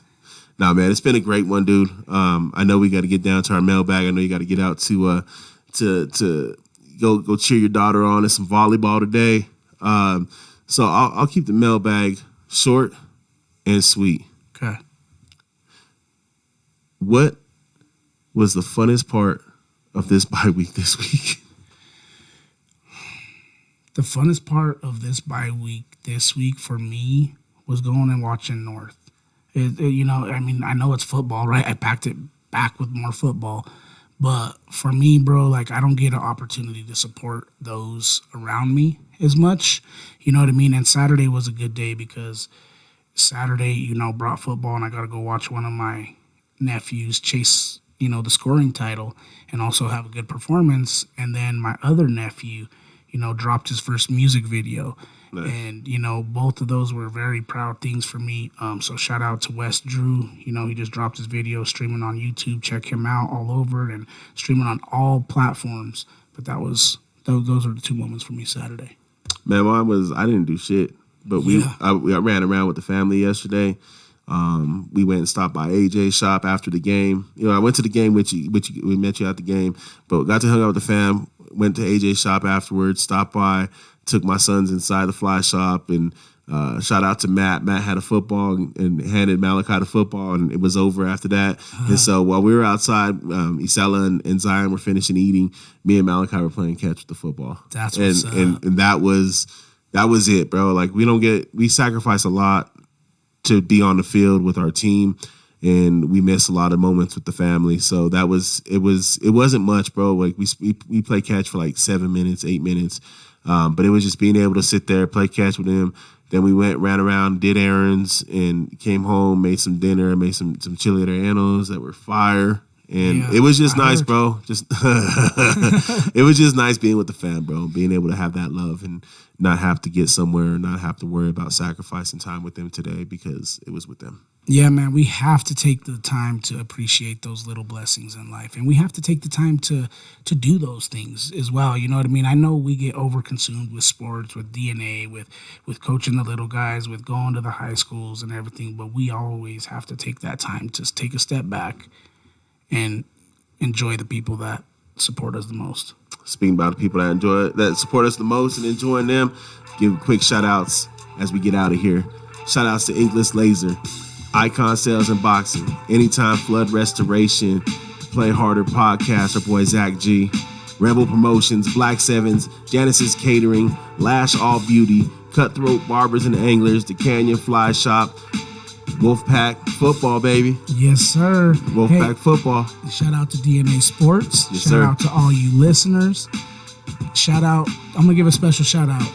Nah, man, it's been a great one, dude. I know we got to get down to our mailbag. I know you got to get out to go cheer your daughter on in some volleyball today. So I'll keep the mailbag short and sweet. Okay. What was the funnest part of this bye week this week? The funnest part of this bye week this week for me was going and watching North. You know, I mean, I know it's football, right? I packed it back with more football. But for me, bro, like I don't get an opportunity to support those around me as much. You know what I mean? And Saturday was a good day because Saturday, you know, brought football and I got to go watch one of my nephews chase, you know, the scoring title and also have a good performance. And then my other nephew, you know, dropped his first music video. Nice. And, you know, both of those were very proud things for me. So shout out to Wes Drew. You know, he just dropped his video streaming on YouTube. Check him out all over and streaming on all platforms. But those are the 2 moments for me Saturday. Man, mine was, I didn't do shit. But I ran around with the family yesterday. We went and stopped by AJ's shop after the game. You know, I went to the game with you. We met you at the game. But got to hang out with the fam. Went to AJ's shop afterwards. Stopped by. Took my sons inside the fly shop and shout out to Matt. Matt had a football and handed Malachi the football, and it was over after that. And so while we were outside, Isella and Zion were finishing eating. Me and Malachi were playing catch with the football. That's what's up. And that was it, bro. Like we sacrifice a lot to be on the field with our team, and we miss a lot of moments with the family. So it wasn't much, bro. Like we play catch for like 7 minutes, 8 minutes. But it was just being able to sit there, play catch with him. Then we ran around, did errands, and came home, made some dinner, made some chili arianos that were fire. And it was just nice, bro. Just it was just nice being with the fam, bro. Being able to have that love and not have to get somewhere, not have to worry about sacrificing time with them today because it was with them. Yeah, man, we have to take the time to appreciate those little blessings in life. And we have to take the time to do those things as well. You know what I mean? I know we get overconsumed with sports, with DNA, with coaching the little guys, with going to the high schools and everything. But we always have to take that time to take a step back and enjoy the people that support us the most. Speaking about the people that support us the most and enjoying them, give quick shout outs as we get out of here. Shout outs to English Laser, Icon Sales and Boxing, Anytime Flood Restoration, Play Harder Podcast, our boy Zach G, Rebel Promotions, Black Sevens, Janice's Catering, Lash All Beauty, Cutthroat Barbers and Anglers, The Canyon Fly Shop, Wolfpack Football, baby. Yes, sir. Wolfpack Football. Shout out to DNA Sports. Yes, shout sir. out to all you listeners. Shout out. I'm going to give a special shout out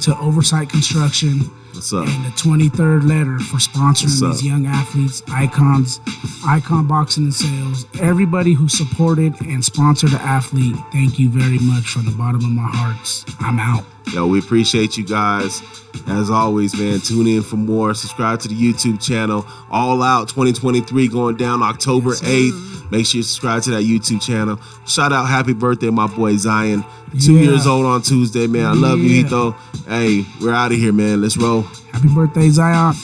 to Oversight Construction. What's up? And the 23rd letter for sponsoring these young athletes, Icon Boxing and Sales. Everybody who supported and sponsored the athlete, thank you very much from the bottom of my heart. I'm out. Yo, we appreciate you guys. As always, man, tune in for more. Subscribe to the YouTube channel. All Out 2023 going down October 8th. Make sure you subscribe to that YouTube channel. Shout out, happy birthday, my boy Zion. 2 years old on Tuesday, man. I love you, Etho. Hey, we're out of here, man. Let's roll. Happy birthday, Zion.